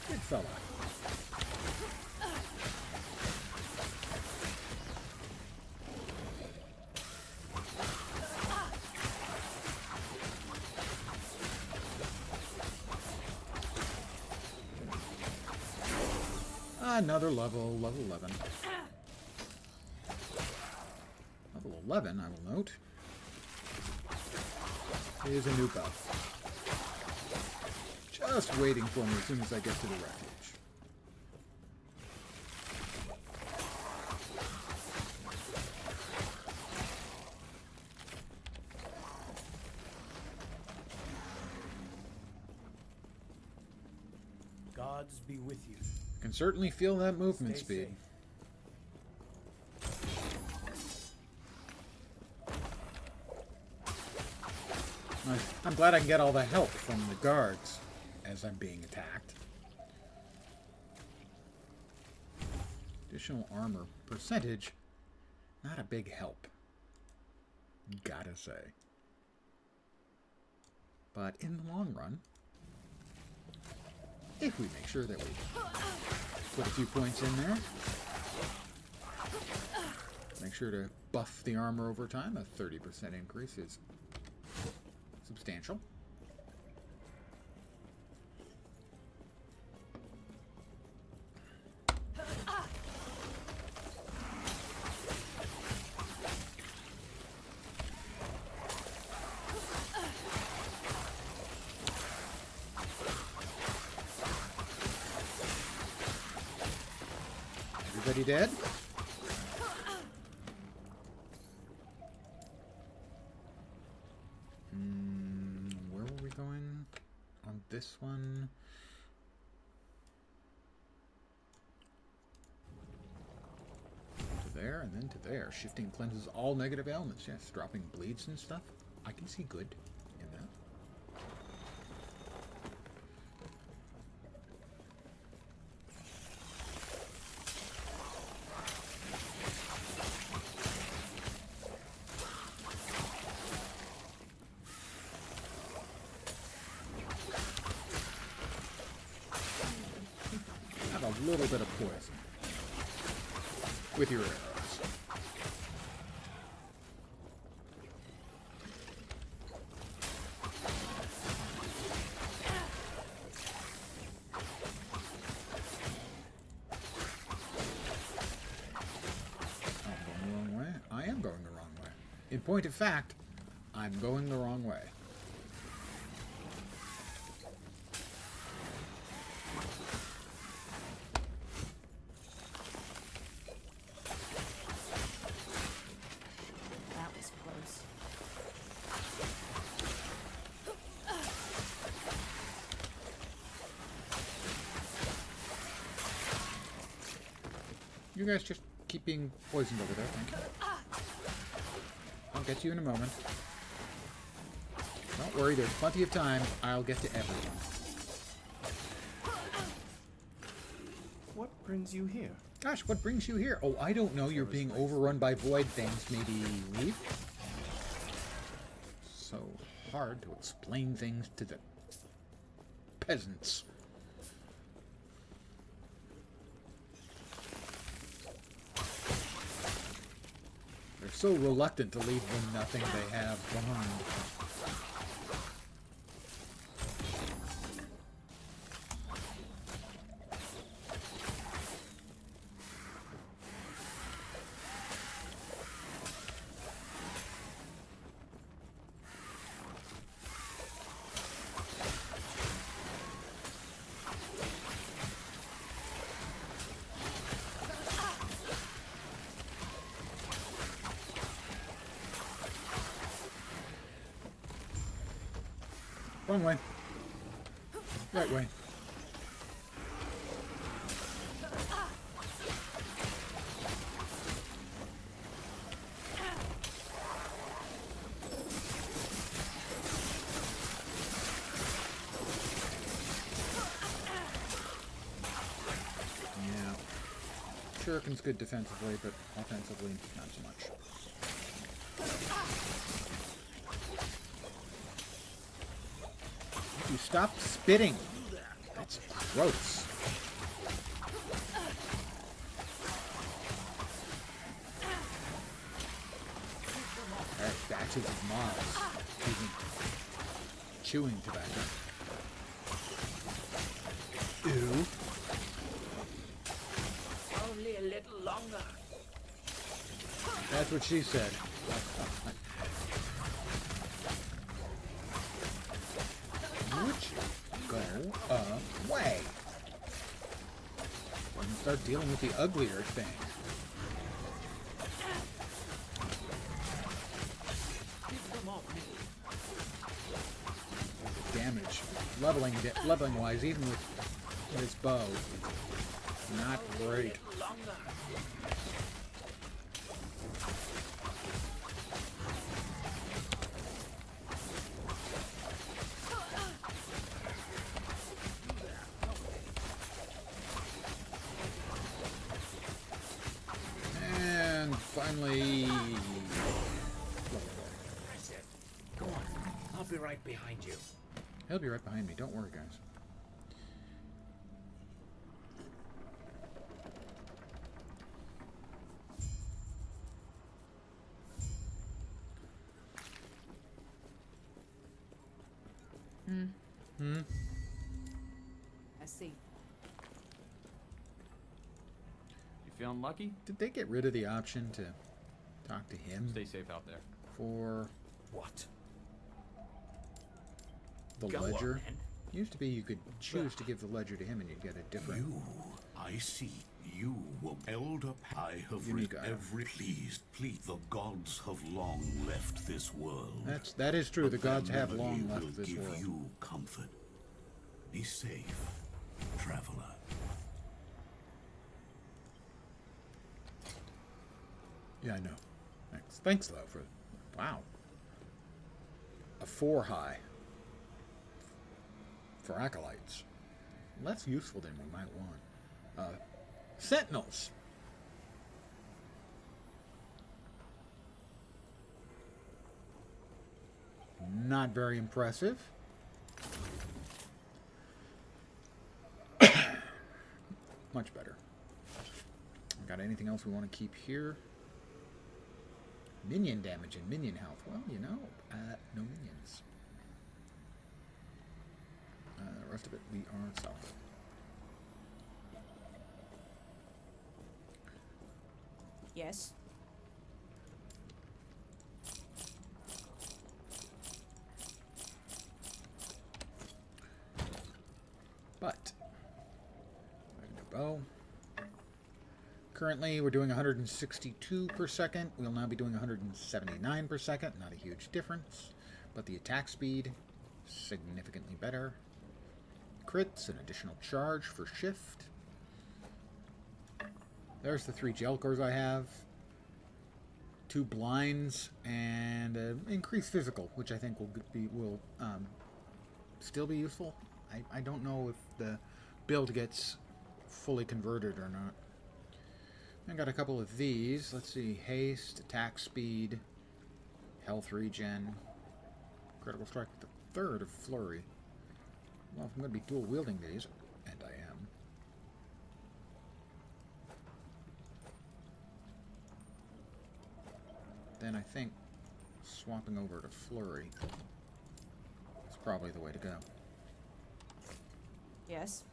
Good fella. Another level, level 11. Level 11, I will note, is a new buff. Just waiting for me as soon as I get to the refuge. Gods be with you. I can certainly feel that movement Stay speed. I'm glad I can get all the help from the guards as I'm being attacked. Additional armor percentage, not a big help, gotta say. But in the long run, if we make sure that we put a few points in there, make sure to buff the armor over time, a 30% increase is substantial. Everybody dead? Where were we going on this one? To there and then to there. Shifting cleanses all negative elements. Yes, dropping bleeds and stuff. I can see good in that. Have a little bit of poison with your arrows. I'm going the wrong way. I am going the wrong way. In point of fact, I'm going the wrong way. That was close. You guys just keep being poisoned over there, thank you. I'll get you in a moment. Don't worry, there's plenty of time. I'll get to everyone. brings you here? Gosh, what brings you here? Oh, I don't know. You're being overrun by void things. Maybe leave? So hard to explain things to the peasants. They're so reluctant to leave the nothing they have behind. Wrong way. Right way. Yeah. Shuriken's good defensively, but offensively, not so much. You stop spitting. That's gross. There's batches of moths chewing tobacco. Ew. Only a little longer. That's what she said. Would you go away? And start dealing with the uglier thing. Damage, leveling wise, even with his bow, not great. And finally, That's it. Go on. I'll be right behind you. he'll be right behind me. Don't worry, guys. I see. You feeling lucky? Did they get rid of the option to talk to him Stay safe out there. for What? the Go on, ledger? then. Used to be you could choose to give the ledger to him and you'd get a different. You, I see. You were elder. I have Unique read item. every please. The gods have long left this world. That is true. The But their gods have memory long will left this give world. you comfort. Be safe, traveler. Yeah, I know. Thanks. Thanks though for wow. A 4 high for acolytes. Less useful than we might want. Sentinels. Not very impressive. Much better. Got anything else we want to keep here? Minion damage and minion health. Well, you know, no minions. The rest of it we are self. Yes. But bow. Currently, we're doing 162 per second. We'll now be doing 179 per second. Not a huge difference, but the attack speed significantly better. Crits, an additional charge for shift. There's the 3 Jelkhors I have. 2 blinds and increased physical, which I think will still be useful. I don't know if the build gets fully converted or not. I got a couple of these. Let's see. Haste, attack speed, health regen, critical strike with the third of flurry. Well, if I'm going to be dual wielding these, and I am. Then I think swapping over to flurry is probably the way to go. Yes.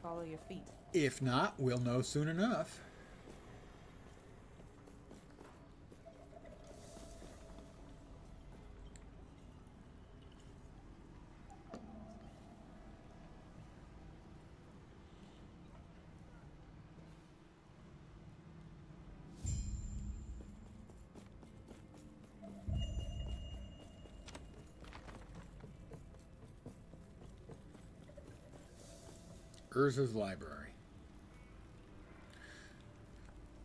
Follow your feet. If not, we'll know soon enough. Urza's Library.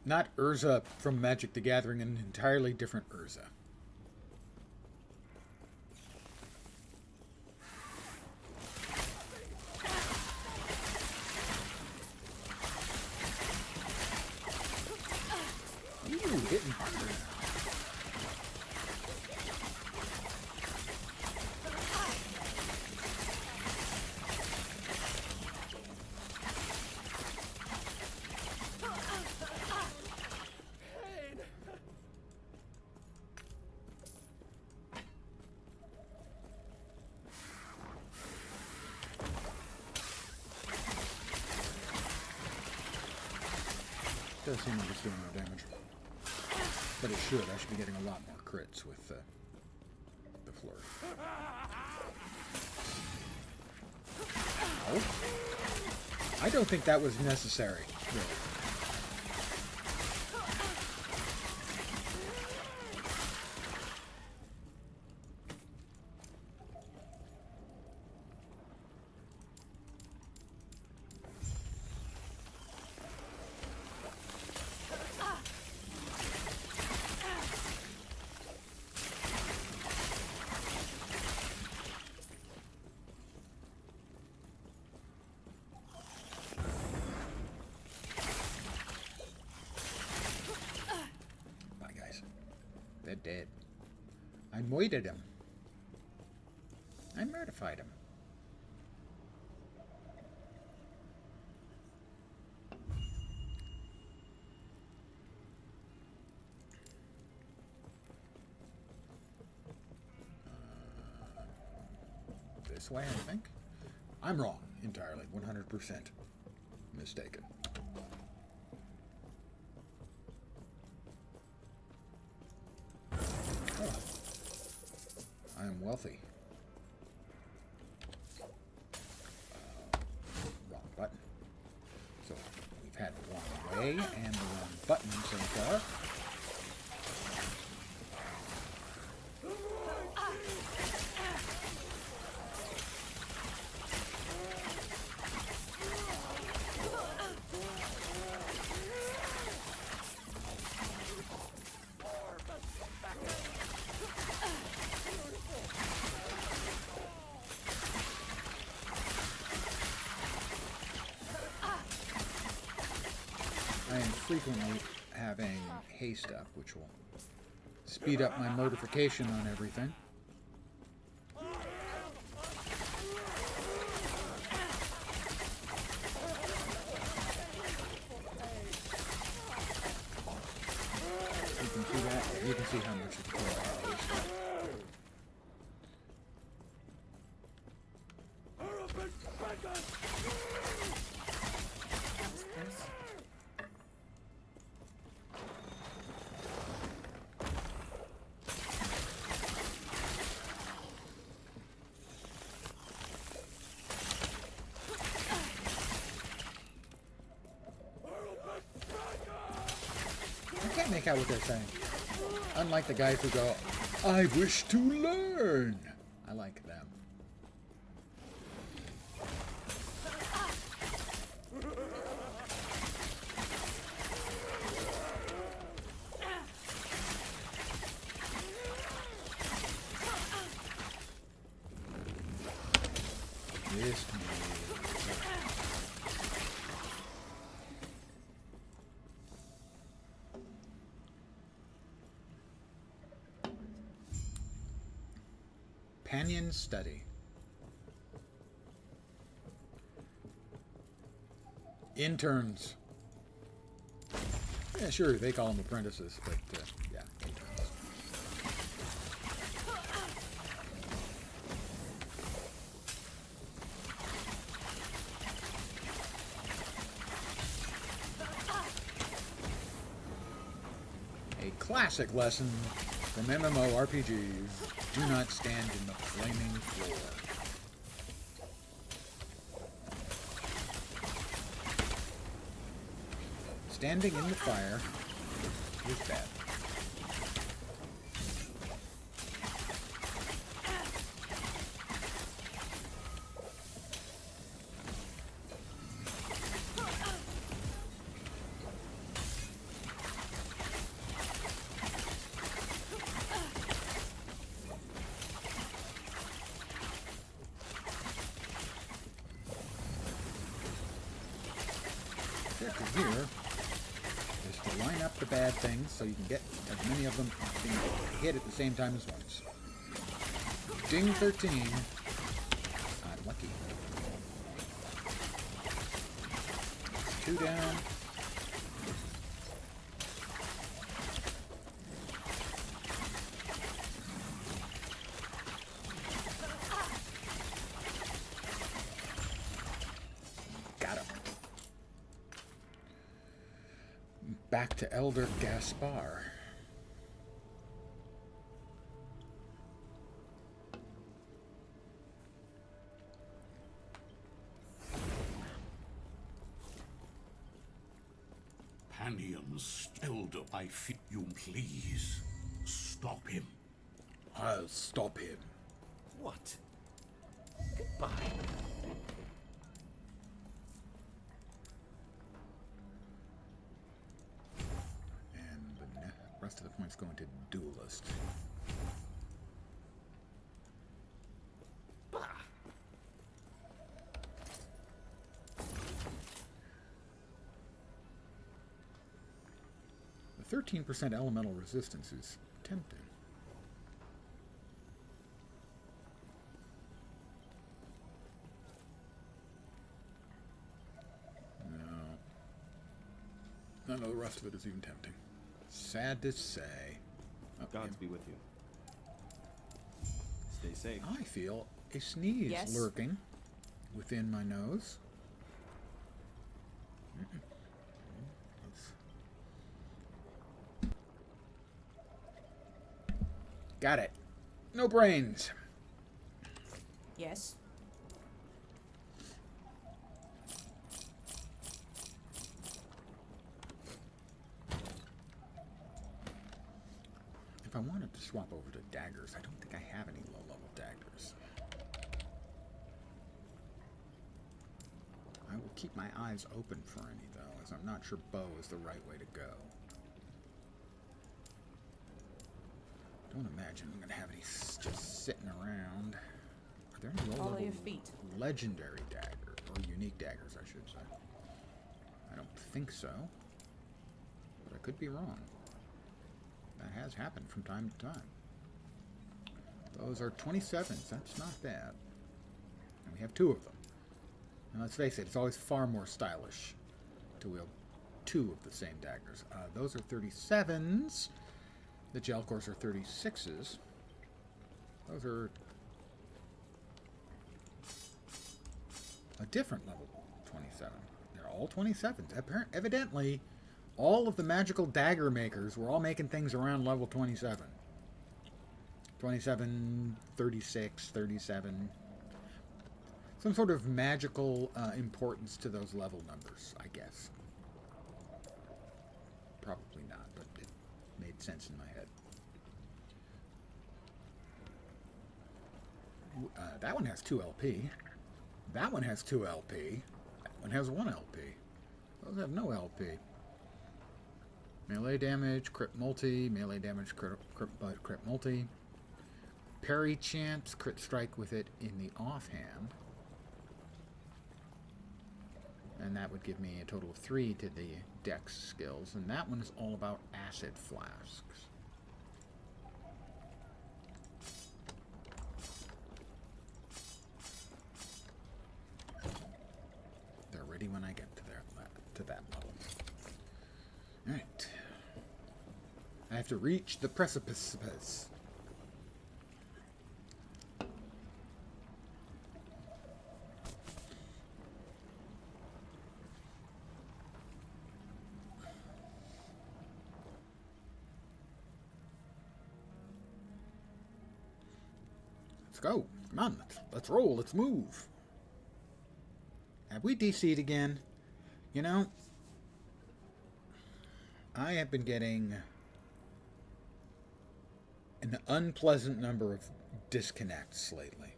Not Urza from Magic the Gathering, an entirely different Urza. Ooh, hitting harder. Does seem like it's doing no damage. But it should. I should be getting a lot more crits with the flurry. Oh. I don't think that was necessary, really. They're dead. I murdered him. I murdified him. This way, I think. I'm wrong entirely. 100% mistaken. I am wealthy. Wrong button. So we've had the wrong way and the wrong button so far. I am frequently having haste up, which will speed up my modification on everything. You can see that. You can see how much it's going to haste up. I can't make out what they're saying. Unlike the guys who go, I wish to learn. I like them. Companion study. Interns. Yeah, sure, they call them apprentices, but yeah, interns. A classic lesson from MMORPGs. Do not stand in the flaming floor. Standing in the fire is bad. Objective here is to line up the bad things so you can get as many of them being hit at the same time as once. Ding 13. I'm lucky. 2 down. Got him. Back to Elder Gaspar. Panium's Elder, I feel you please. Stop him. I'll stop him. What? Goodbye. And the rest of the points going to Duelist. Bah. The 13% elemental resistance is tempting. No. None of the rest of it is even tempting. Sad to say. Oh, Gods be with you. Stay safe. I feel a sneeze Yes? lurking within my nose. Got it. No brains. Yes? If I wanted to swap over to daggers, I don't think I have any low-level daggers. I will keep my eyes open for any, though, as I'm not sure bow is the right way to go. Don't imagine I'm going to have any just sitting around. Are there any Follow low-level your feet. legendary daggers, or unique daggers, I should say? I don't think so, but I could be wrong. That has happened from time to time. Those are 27s. That's not bad. And we have 2 of them. And let's face it, it's always far more stylish to wield 2 of the same daggers. Those are 37s. The Jelkhors are 36s. Those are a different level 27. They're all 27s. Evidently, all of the magical dagger makers were all making things around level 27. 27, 36, 37. Some sort of magical importance to those level numbers, I guess. Probably not, but it made sense in my head. That one has 2 LP. That one has 2 LP. That one has 1 LP. Those have no LP. Melee damage, crit multi, melee damage, crit multi. Parry chance, crit strike with it in the offhand. And that would give me a total of 3 to the dex skills. And that one is all about acid flasks. ready when I get to that level. Alright. I have to reach the precipice. Let's go. Come on, let's roll, let's move. Have we DC'd again? You know, I have been getting an unpleasant number of disconnects lately.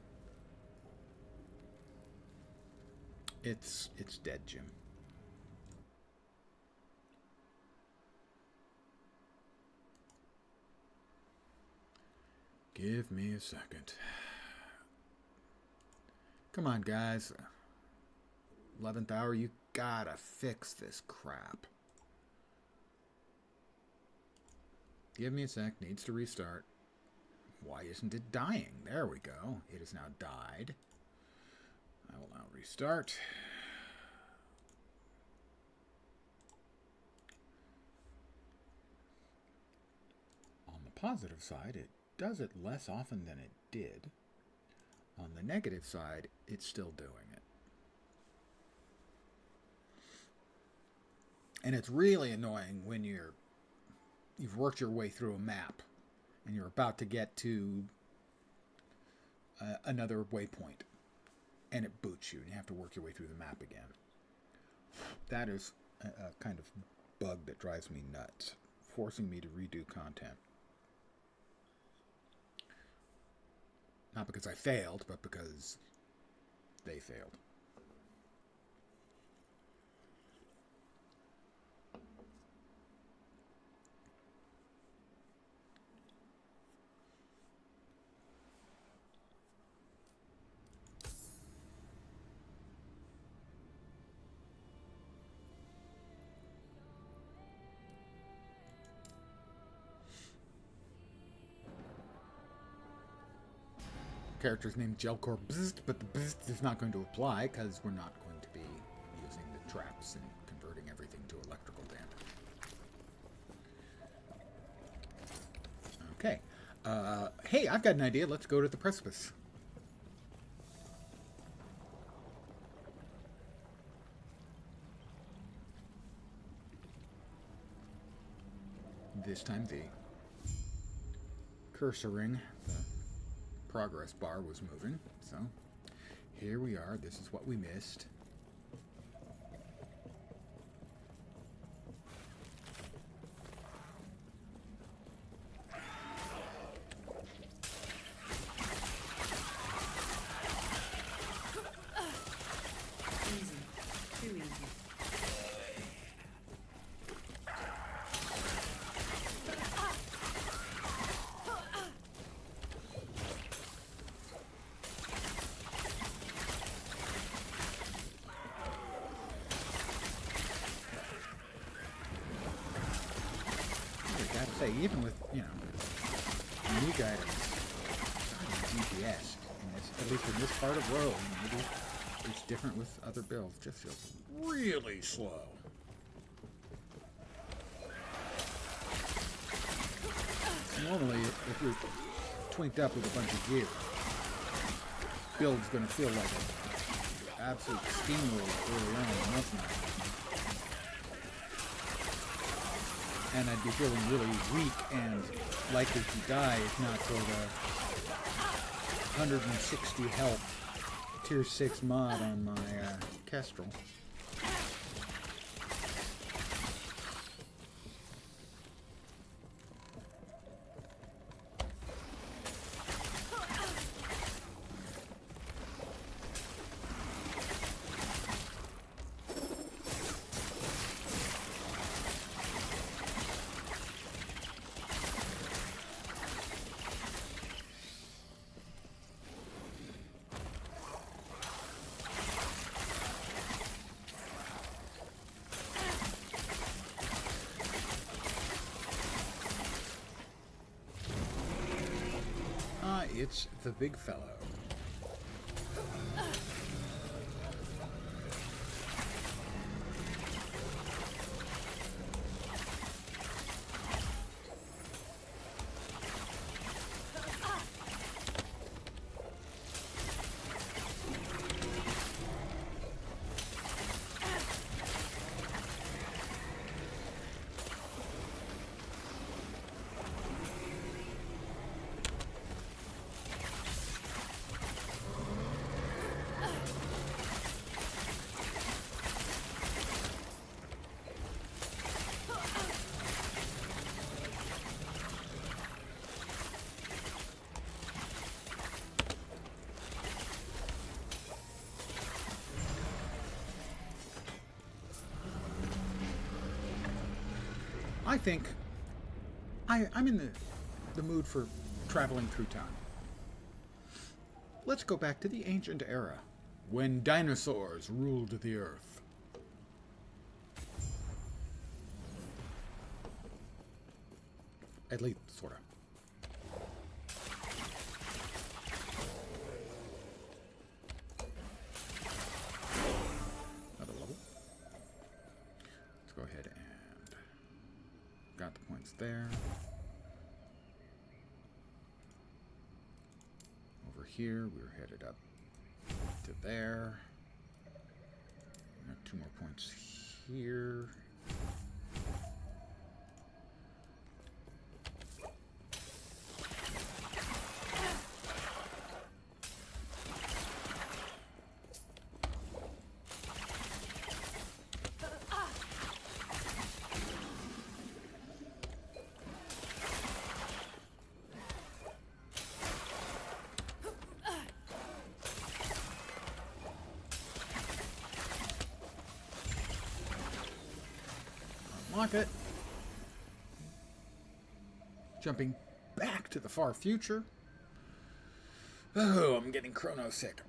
It's dead, Jim. Give me a second. Come on, guys. 11th hour, you gotta fix this crap. Give me a sec. Needs to restart. Why isn't it dying? There we go. It has now died. I will now restart. On the positive side, it does it less often than it did. On the negative side, it's still doing it. And it's really annoying when you've worked your way through a map and you're about to get to another waypoint and it boots you and you have to work your way through the map again. That is a kind of bug that drives me nuts, forcing me to redo content. Not because I failed, but because they failed. Character's named Jelkhor, but the BZZZT is not going to apply because we're not going to be using the traps and converting everything to electrical damage. Okay. Hey, I've got an idea. Let's go to the precipice. This time the cursoring, the progress bar was moving, so here we are. This is what we missed. Easy. Too easy. I gotta say, even with, unique items, GPS, at least in this part of Rome, maybe it's different with other builds, just feels really slow. Normally, if you're twinked up with a bunch of gear, build's gonna feel like an absolute steamroller early on, and that's not happening. And I'd be feeling really weak and likely to die if not for the 160 health tier 6 mod on my Kestrel. It's the big fellow. I think I'm in the mood for traveling through time. Let's go back to the ancient era, when dinosaurs ruled the earth. At least, sort of. Another level. Let's go ahead and got the points there. Over here, we were headed up to there. Got 2 more points here. Unlock it. Jumping back to the far future. Oh, I'm getting chrono sick.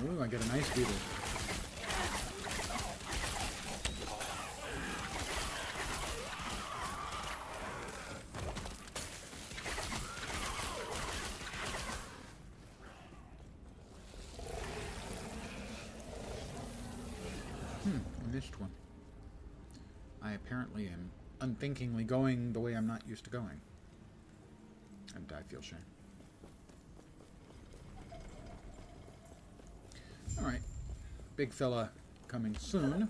Ooh, I get a nice beetle. I missed one. I apparently am unthinkingly going the way I'm not used to going. And I feel shame. Alright. Big fella coming soon.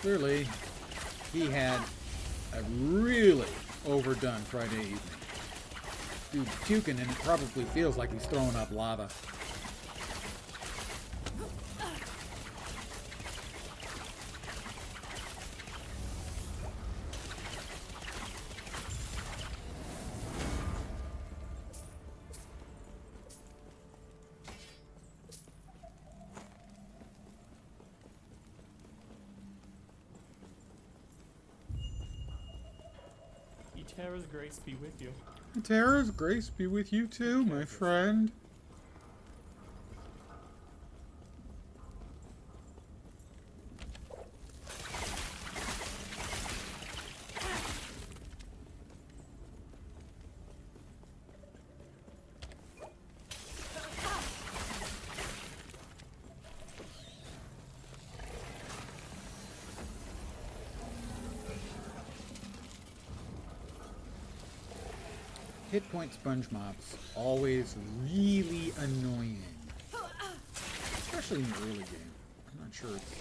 Clearly, he had a really overdone Friday evening. Dude, puking, and it probably feels like he's throwing up lava. Terra's grace be with you. Terra's grace be with you too, my friend. Hit point sponge mobs, always really annoying. Especially in the early game. I'm not sure it's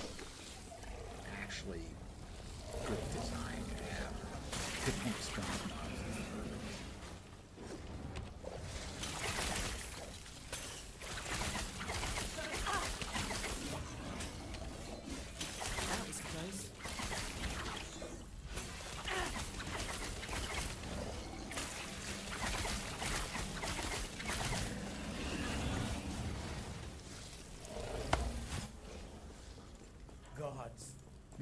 actually good design to have hit point sponge mobs in the early game. That was close.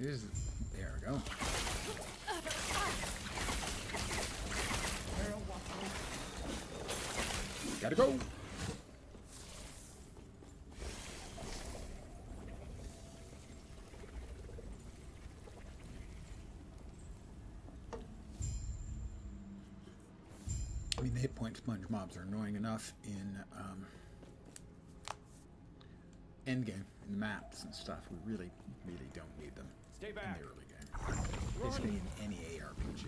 There we go. Gotta go. I mean, the hit point sponge mobs are annoying enough in endgame, in the maps and stuff. We really, really don't need them Stay in the back. early game. Basically in any ARPG.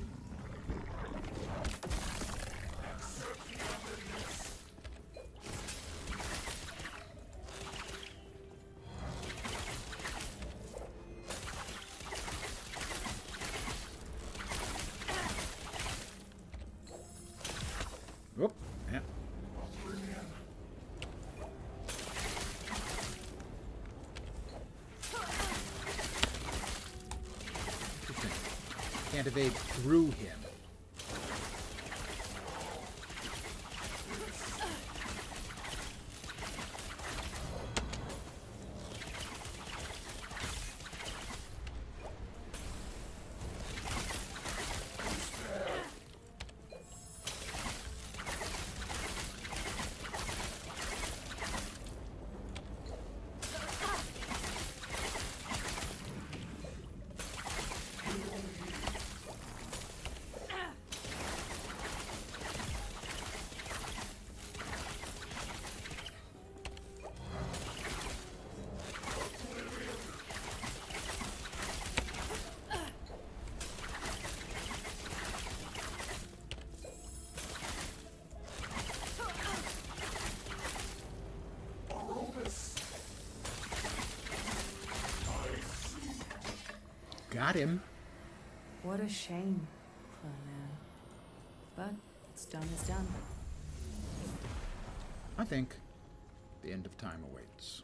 Whoop, yeah. Interesting. Can't evade through him. Got him. What a shame, Claire. But what's done is done. I think the end of time awaits.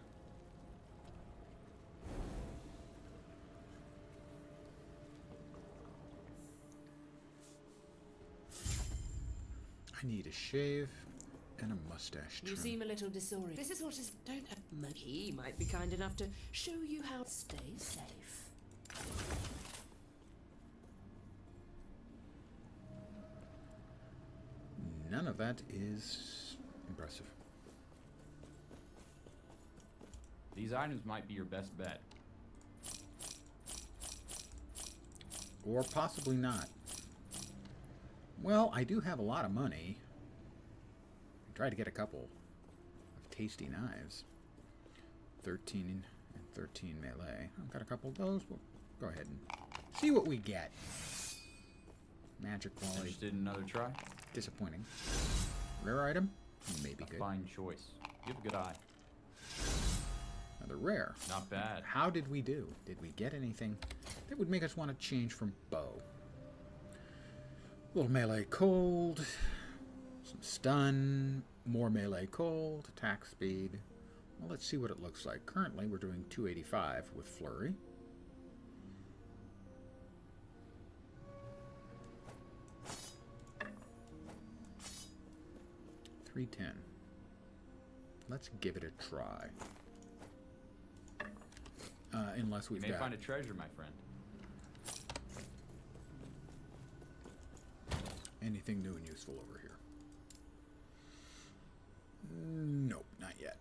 I need a shave and a mustache trim. You seem a little disoriented. This is what is. Don't. He might be kind enough to show you how to stay safe. None of that is impressive. These items might be your best bet. Or possibly not. Well, I do have a lot of money. I tried to get a couple of tasty knives. 13 and 13 melee. I've got a couple of those. We'll go ahead and see what we get. Magic quality. Interested in another try? Disappointing. Rare item? Maybe good. Fine choice. You have a good eye. Another rare. Not bad. How did we do? Did we get anything that would make us want to change from bow? A little melee cold, some stun, more melee cold, attack speed. Well, let's see what it looks like. Currently, we're doing 285 with flurry. $310. Let's give it a try. Unless we've You may got... find a treasure, my friend. anything new and useful over here. Nope, not yet.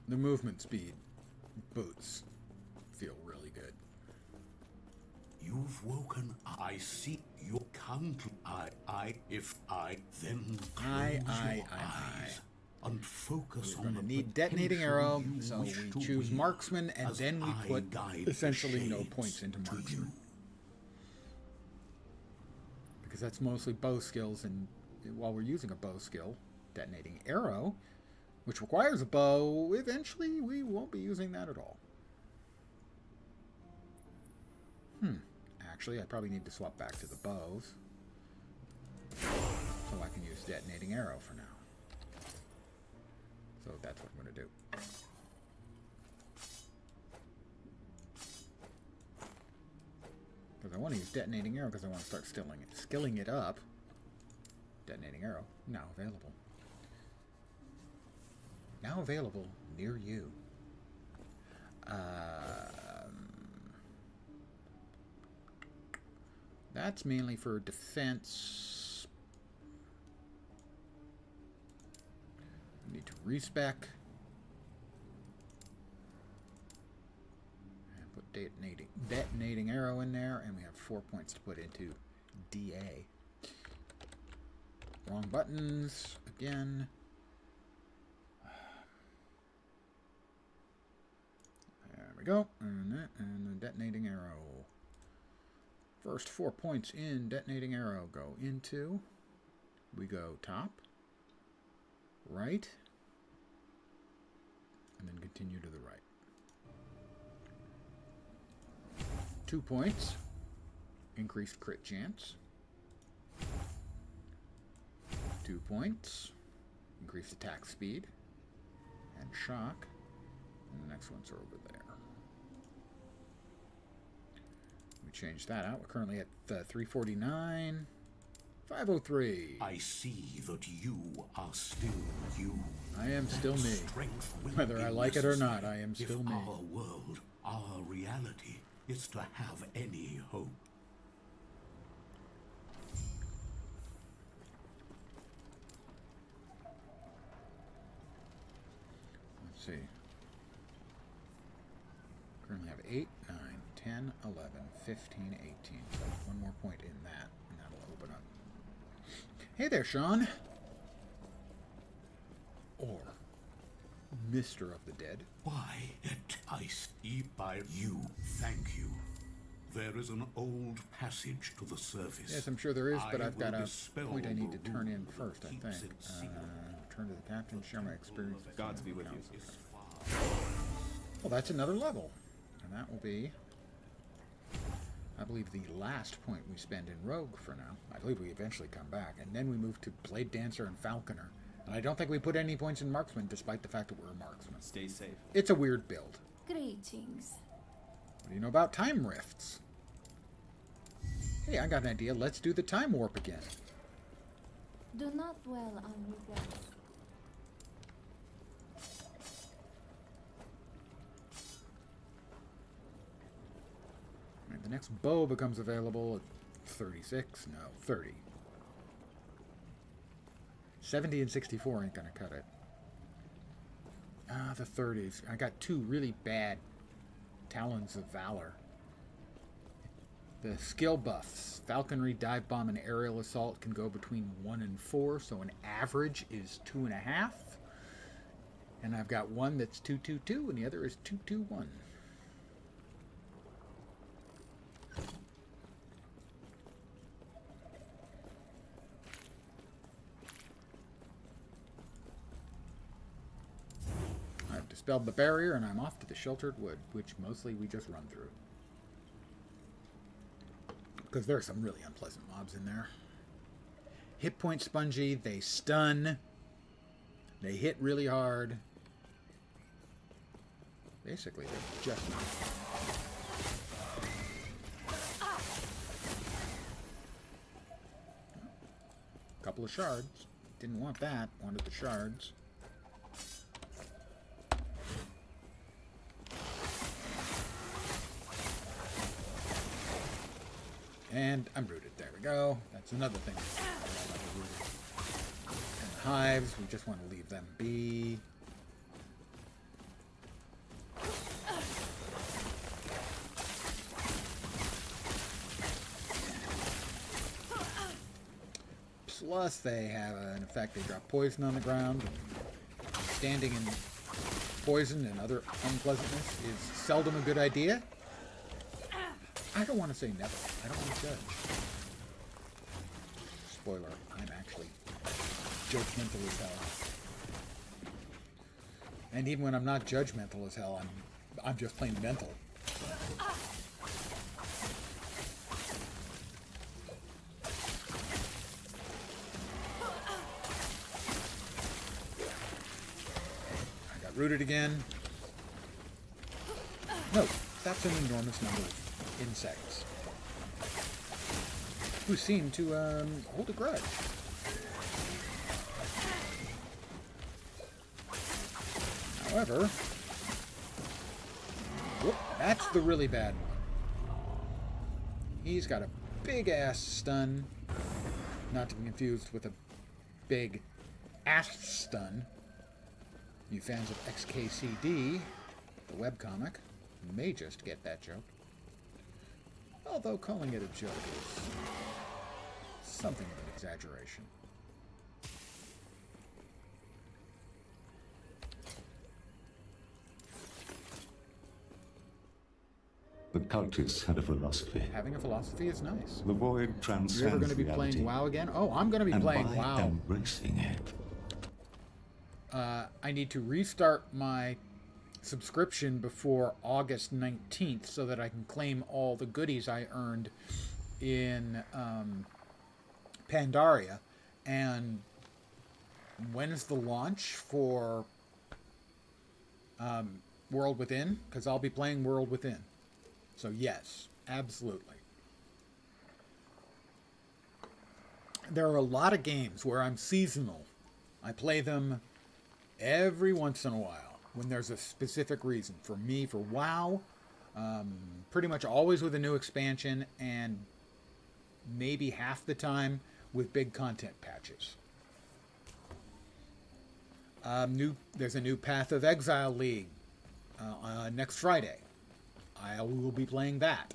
The movement speed boots feel really good. You've woken. I see your country. If I then close your eyes and focus We're on going the to need detonating potential arrow, you so wish we to choose wield marksman, and as then we I put guide the essentially no shades points into to marksman. you. Because that's mostly bow skills, and while we're using a bow skill, detonating arrow, which requires a bow, eventually we won't be using that at all. Actually, I probably need to swap back to the bows, so I can use detonating arrow for now. So that's what I'm going to do. Because I want to use detonating arrow because I want to start skilling it up. Detonating arrow, now available. Now available near you. That's mainly for defense. We need to respec. And put detonating arrow in there, and we have 4 points to put into DA. Wrong buttons again. There we go. And the detonating arrow. First 4 points in detonating arrow go into. We go top, right, and then continue to the right. 2 points. Increased crit chance. 2 points. Increased attack speed. And shock. And the next ones are over there. We change that out. We're currently at 349. 503. I see that you are still you. I am still me. Strength will Whether be I like it or not, necessary I am still if me. Our world, our reality, is to have any hope. Let's see. Currently have 8, 9, 10, 11, 15, 18. So one more point in that, and that'll open up. Hey there, Sean. Or Mr. of the Dead. Why, I see by you. Thank you. There is an old passage to the surface. Yes, I'm sure there is, but I I've got will a dispel point I need to the turn in rule first, that I keeps think. it sealed. Turn to the captain, share my experience. Gods be with you. Well, that's another level. And that will be, I believe, the last point we spend in Rogue for now. I believe we eventually come back. And then we move to Blade Dancer and Falconer. And I don't think we put any points in Marksman, despite the fact that we're a Marksman. Stay safe. It's a weird build. Greetings. What do you know about time rifts? Hey, I got an idea. Let's do the time warp again. Do not dwell on regrets. Right, the next bow becomes available at 36. No, 30. 70 and 64 ain't gonna cut it. Ah, the 30s. I got two really bad Talons of Valor. The skill buffs, Falconry, Dive Bomb, and Aerial Assault can go between 1 and 4, so an average is 2.5. And I've got one that's 222, and the other is 221. I've dispelled the barrier, and I'm off to the Sheltered Wood, which mostly we just run through. Because there are some really unpleasant mobs in there. Hit point spongy, they stun. They hit really hard. Basically, they're just... Couple of shards. Didn't want that. Wanted the shards. And I'm rooted. There we go. That's another thing. And the hives, we just want to leave them be. Plus, they have an effect. They drop poison on the ground. Standing in poison and other unpleasantness is seldom a good idea. I don't want to say never. I don't want to judge. Spoiler, I'm actually judgmental as hell. And even when I'm not judgmental as hell, I'm just plain mental. I got rooted again. No, that's an enormous number of insects who seem to hold a grudge. However, whoop, that's the really bad one. He's got a big-ass stun, not to be confused with a big ass stun. You fans of XKCD, the webcomic, may just get that joke. Although calling it a joke is something of an exaggeration. The cultists had a philosophy. Having a philosophy is nice. The void transcends You're ever going to be reality. playing WoW again? Oh, I'm going to be And playing by WoW. embracing it, I need to restart my subscription before August 19th so that I can claim all the goodies I earned in Pandaria. And when is the launch for World Within? Because I'll be playing World Within. So yes, absolutely. There are a lot of games where I'm seasonal. I play them every once in a while when there's a specific reason. For me, for WoW, pretty much always with a new expansion, and maybe half the time with big content patches. There's a new Path of Exile League next Friday. I will be playing that,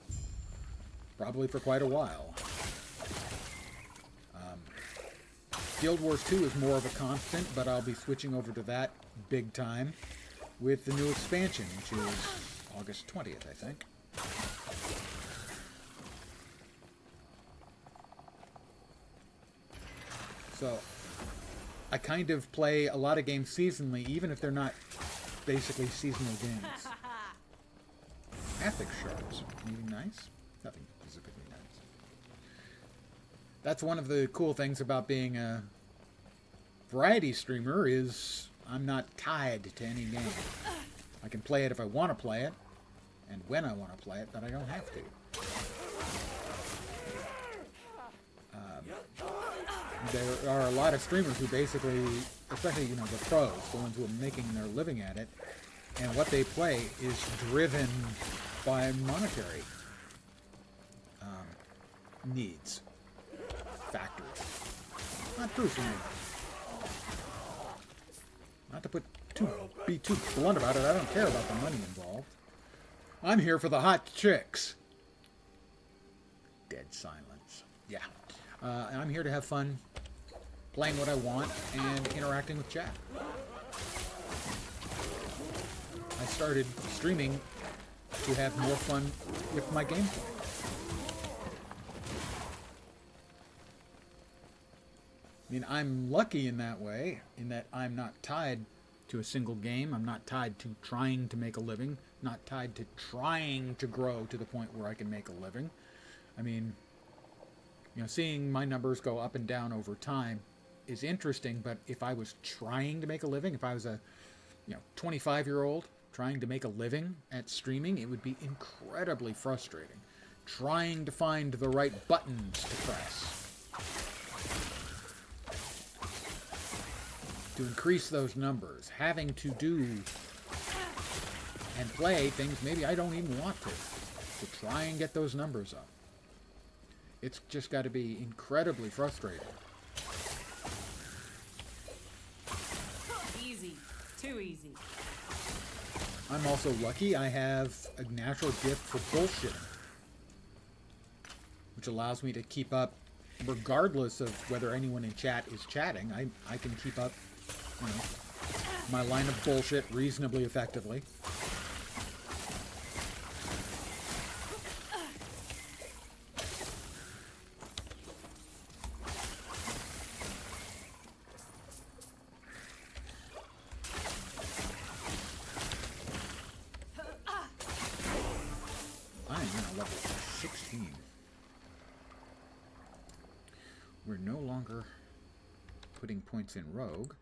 probably for quite a while. Guild Wars 2 is more of a constant, but I'll be switching over to that big time with the new expansion, which is August 20th, I think. So, I kind of play a lot of games seasonally, even if they're not basically seasonal games. Ethic shards. Anything nice? Nothing specifically nice. That's one of the cool things about being a variety streamer is I'm not tied to any game. I can play it if I want to play it, and when I want to play it, but I don't have to. There are a lot of streamers who basically, especially, you know, the pros, the ones who are making their living at it, and what they play is driven by monetary needs, factors. Not true for me. Not to be too blunt about it, I don't care about the money involved. I'm here for the hot chicks. Dead silence. Yeah. I'm here to have fun, playing what I want, and interacting with chat. I started streaming to have more fun with my gameplay. I mean, I'm lucky in that way, in that I'm not tied to a single game. I'm not tied to trying to make a living, not tied to trying to grow to the point where I can make a living. I mean, you know, seeing my numbers go up and down over time is interesting, but if I was trying to make a living, if I was a, 25-year-old trying to make a living at streaming, it would be incredibly frustrating. Trying to find the right buttons to press to increase those numbers, having to do and play things maybe I don't even want to try and get those numbers up. It's just got to be incredibly frustrating. Easy. Too easy. I'm also lucky I have a natural gift for bullshitting, which allows me to keep up, regardless of whether anyone in chat is chatting. I can keep up, my line of bullshit reasonably effectively. I am now level 16. We're no longer putting points in Rogue.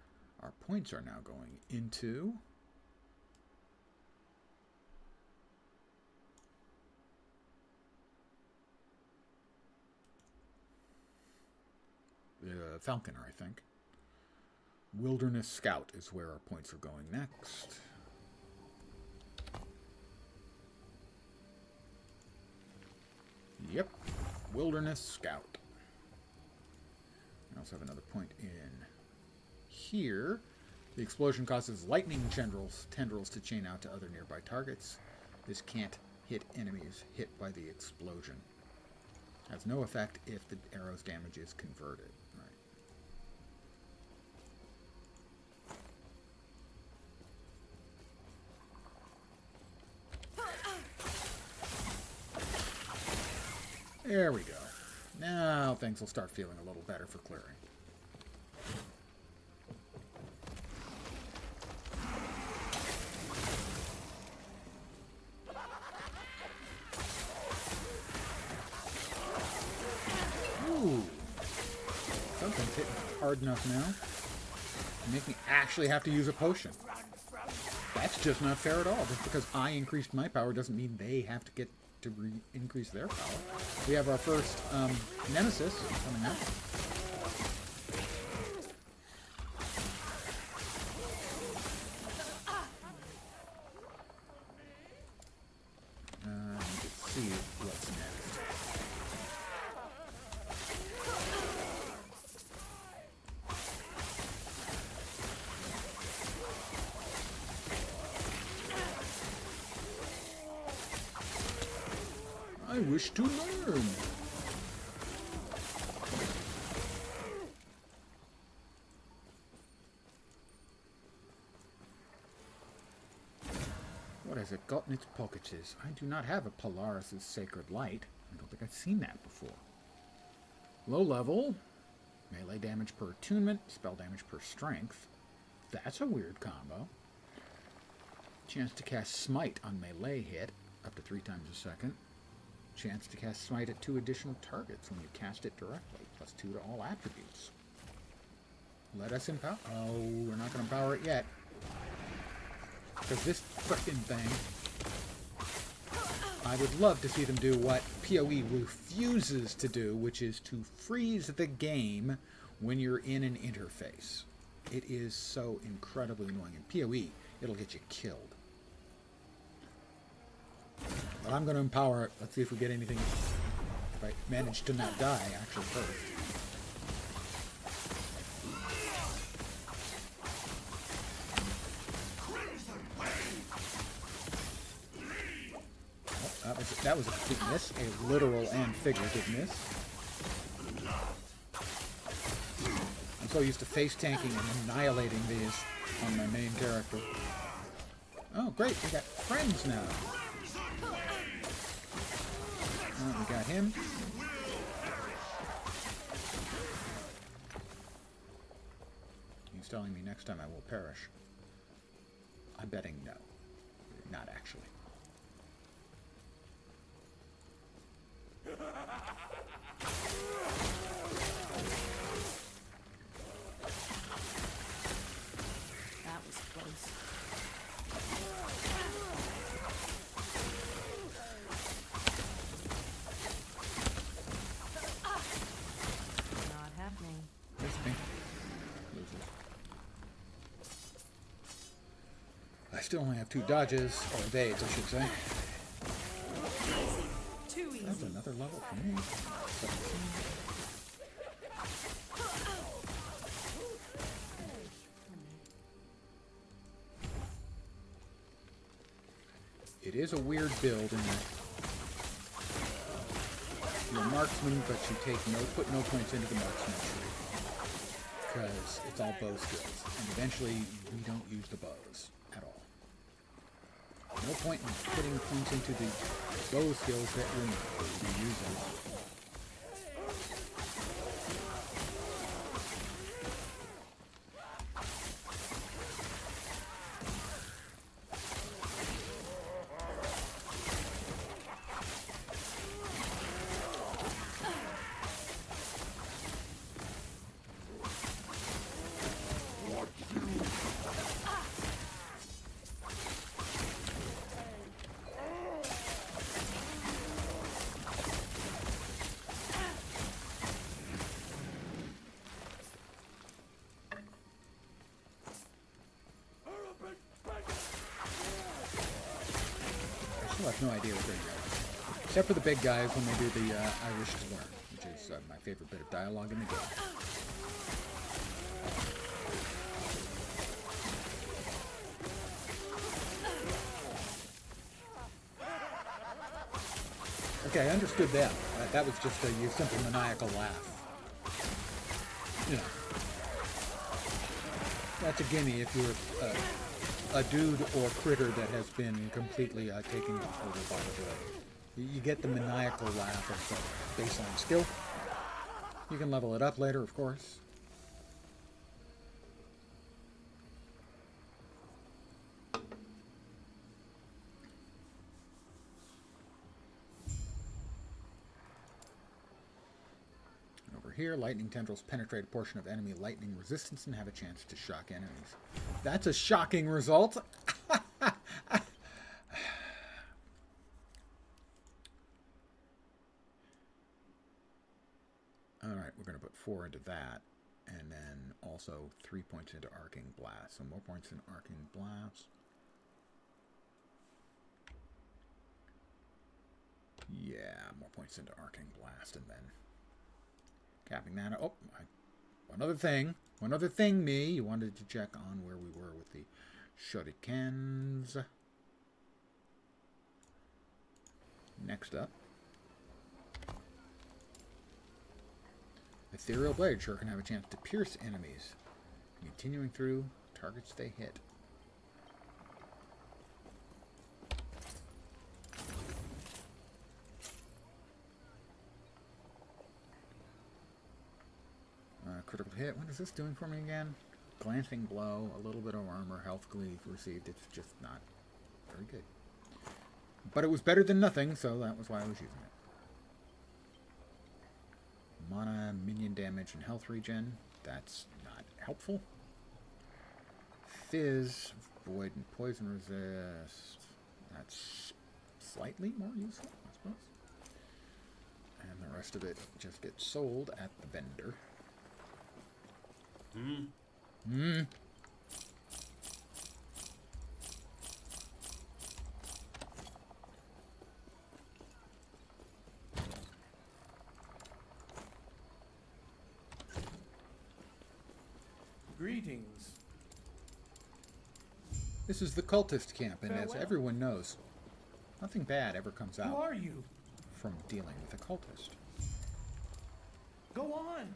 Our points are now going into Falconer, I think. Wilderness Scout is where our points are going next. Yep. Wilderness Scout. We also have another point in here. The explosion causes lightning tendrils to chain out to other nearby targets. This can't hit enemies hit by the explosion. Has no effect if the arrow's damage is converted. There we go. Now things will start feeling a little better for clearing. Ooh. Something's hitting hard enough now to make me actually have to use a potion. That's just not fair at all. Just because I increased my power doesn't mean they have to get to increase their power. We have our first nemesis coming up. Let's see what's next. I wish to learn. What has it got in its pockets? I do not have a Polaris' Sacred Light. I don't think I've seen that before. Low level. Melee damage per attunement. Spell damage per strength. That's a weird combo. Chance to cast Smite on melee hit. Up to 3 times a second. Chance to cast Smite at 2 additional targets when you cast it directly. +2 to all attributes. Let us empower. Oh, we're not going to empower it yet. Because this frickin' thing, I would love to see them do what PoE refuses to do, which is to freeze the game when you're in an interface. It is so incredibly annoying. In PoE, it'll get you killed. But I'm going to empower it. Let's see if we get anything. If I manage to not die, actually, first. Oh, that was a big miss. A literal and figurative miss. I'm so used to face tanking and annihilating these on my main character. Oh, great. We got friends now. Oh, we got him. He's telling me next time I will perish. I'm betting no. Not actually. That was close. Not happening. It's me. Loses. I still only have 2 dodges, or evades, I should say. Too easy. That's another level for me. 17. It is a weird build in that you're a marksman, but you put no points into the marksman tree because it's all bow skills, and eventually we don't use the bows at all. No point in putting points into the bow skills that we use them. I still have no idea what they're doing. Except for the big guys when they do the I wish to learn, which is my favorite bit of dialogue in the game. Okay, I understood that. That was just a simple maniacal laugh. You know. That's a gimme if you're a dude or critter that has been completely taken over by the blood. You get the maniacal laugh of baseline skill. You can level it up later, of course. Over here, lightning tendrils penetrate a portion of enemy lightning resistance and have a chance to shock enemies. That's a shocking result. Alright, we're going to put 4 into that, and then also 3 points into Arcing Blast. So more points in Arcing Blast. Yeah, more points into Arcing Blast, and then capping that. Oh, one other thing, me. You wanted to check on where we were with the shurikens. Next up. Ethereal Blade sure can have a chance to pierce enemies. Continuing through targets they hit. Critical hit. What is this doing for me again? Glancing blow, a little bit of armor, health cleave received. It's just not very good. But it was better than nothing, so that was why I was using it. Mana, minion damage, and health regen. That's not helpful. Fizz, void, and poison resist. That's slightly more useful, I suppose. And the rest of it just gets sold at the vendor. Greetings. This is the cultist camp, and as everyone knows, nothing bad ever comes out Who are you? from dealing with a cultist. Go on.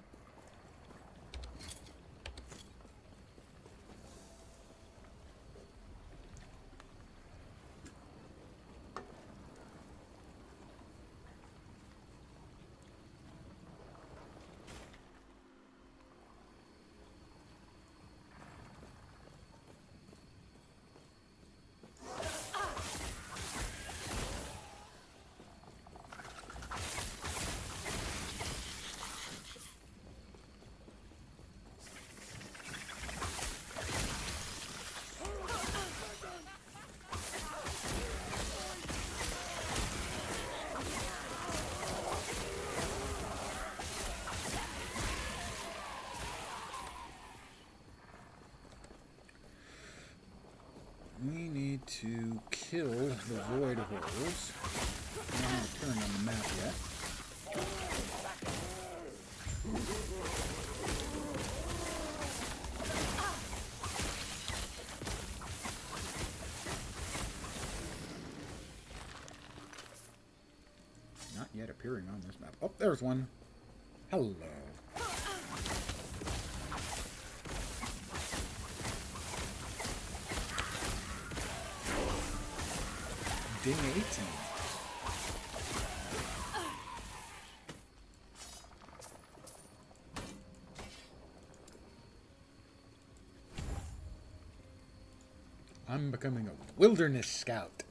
We need to kill the void horrors. They're not appearing on the map yet. Not yet appearing on this map. Oh, there's one. Hello. Ding 18. I'm becoming a wilderness scout.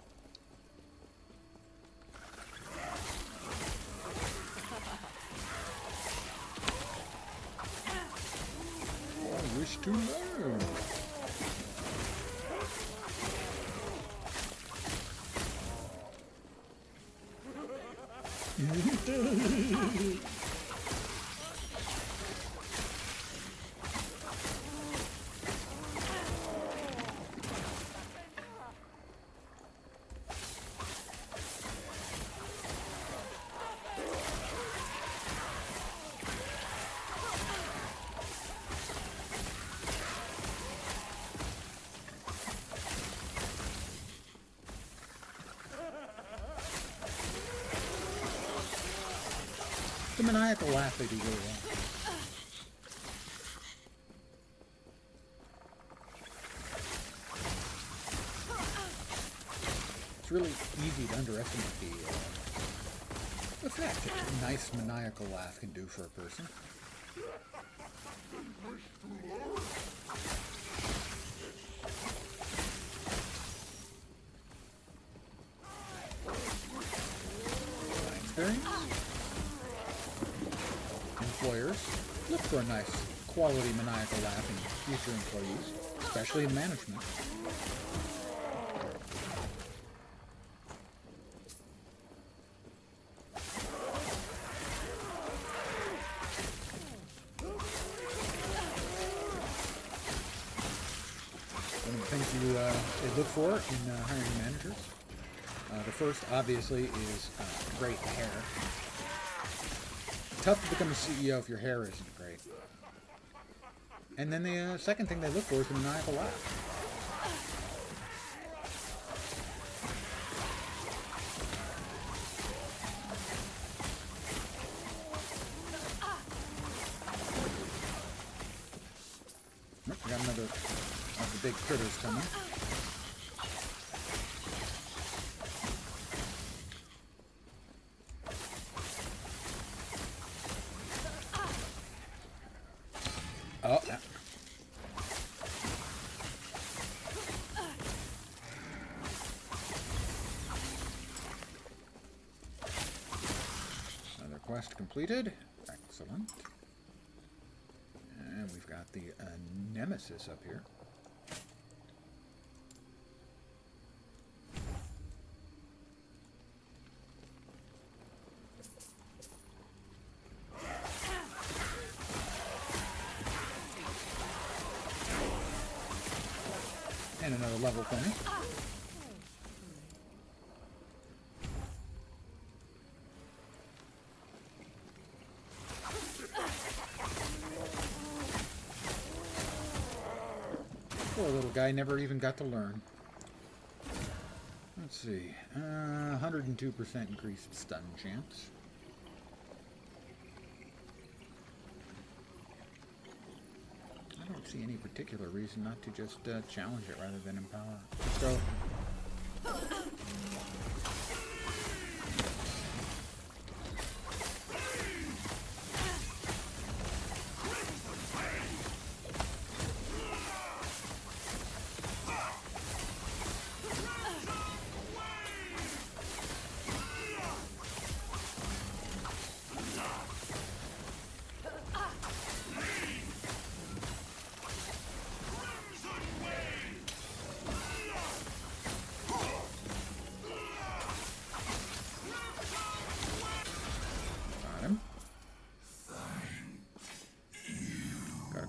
I wish to learn. The maniacal laugh they do really well. It's really easy to underestimate the effect that a nice maniacal laugh can do for a person. Experience. Employers look for a nice quality maniacal laugh in future employees, especially in management. One of the things they look for in hiring managers. The first, obviously, is great hair. Tough to become a CEO if your hair isn't great. And then the second thing they look for is the maniacal laugh. Nope, we got another of the big critters coming. Oh, yeah. Another quest completed. Excellent. And we've got the Nemesis up here. And another level for me. Poor little guy never even got to learn. Let's see. 102% increased stun chance. I don't see any particular reason not to just challenge it rather than empower it. Let's go.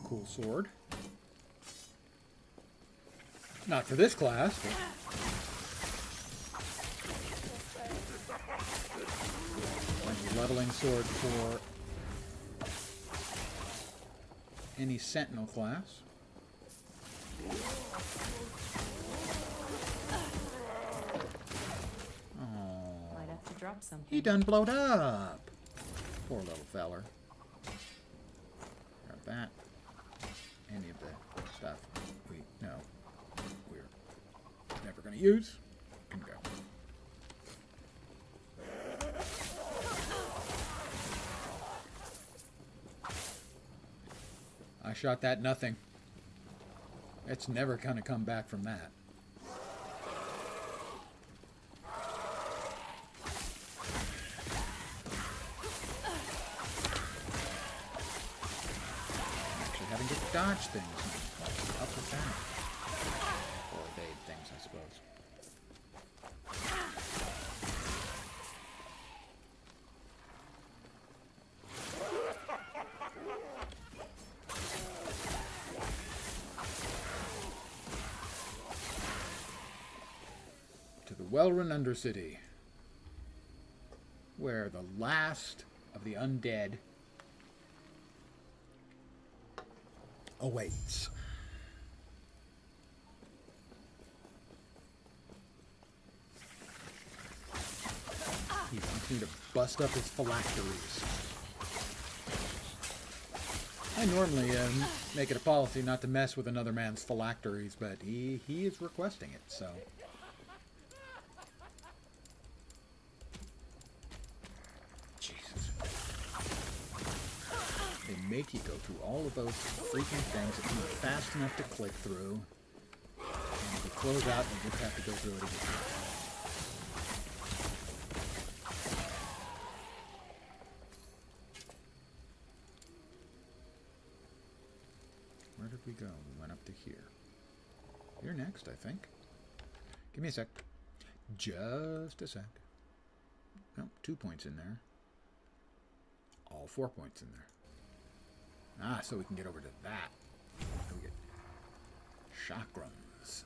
Cool sword. Not for this class, but like a leveling sword for any sentinel class. Oh, Might have to drop something. he done blowed up. Poor little feller. Grab that. Any of the stuff we know we're never going to use can go. I shot that nothing. It's never going to come back from that. Having to dodge things, up or down, or evade things, I suppose. To the well-run Undercity, where the last of the undead awaits. He wants me to bust up his phylacteries. I normally make it a policy not to mess with another man's phylacteries, but he is requesting it, so. Jesus. They make you go through all of those freaking things that are fast enough to click through. And if you close out, you just have to go through it again. Where did we go? We went up to here. You're next, I think. Give me a sec. Just a sec. No, 2 points in there. All 4 points in there. Ah, so we can get over to that. We get chakrams.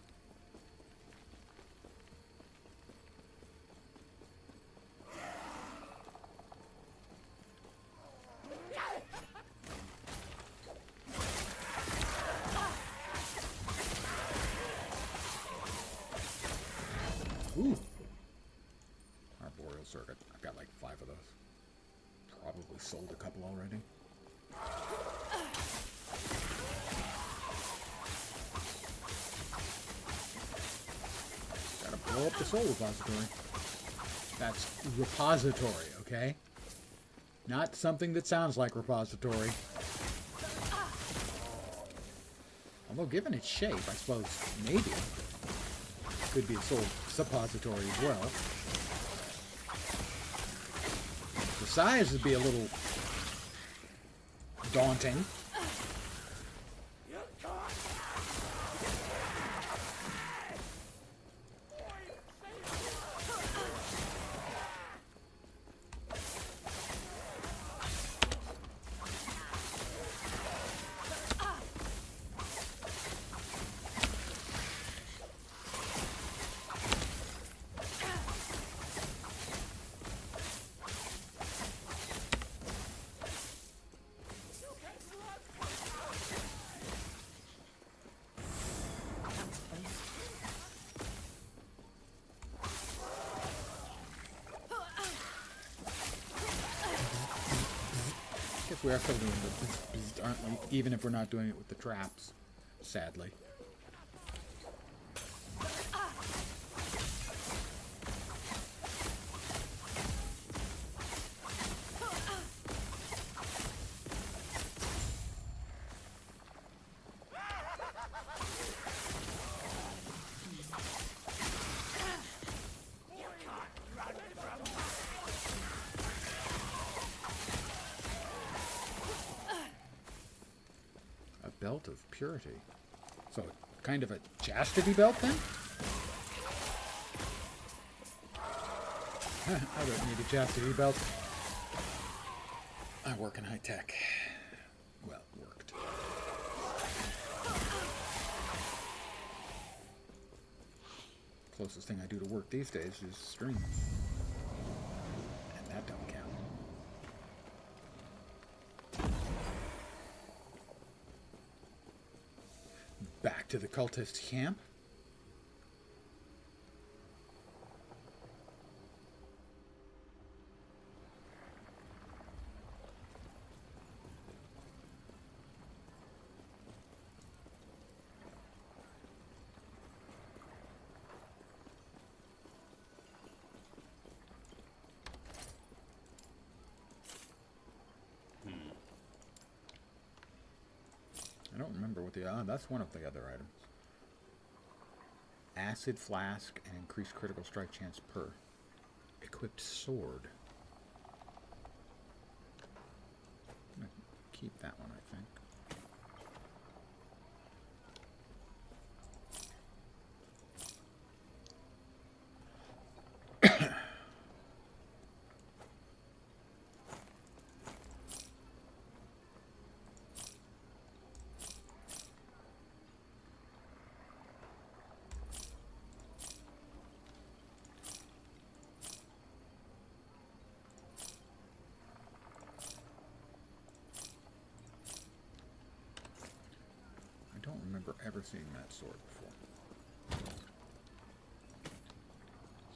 Ooh. Arboreal circuit. I've got like 5 of those. Probably sold a couple already. Gotta blow up the soul repository. That's repository, okay? Not something that sounds like repository. Although given its shape, I suppose maybe could be a soul suppository as well. The size would be a little daunting. We are still doing the aren't we? Even if we're not doing it with the traps, sadly. Belt of purity. So, kind of a chastity belt then? I don't need a chastity belt. I work in high tech. Well, worked. Closest thing I do to work these days is stream. And that don't count. Back to the cultist camp. I don't remember what the that's one of the other items. Acid flask and increased critical strike chance per equipped sword. I'm gonna keep that one, I think. I don't remember ever seeing that sword before.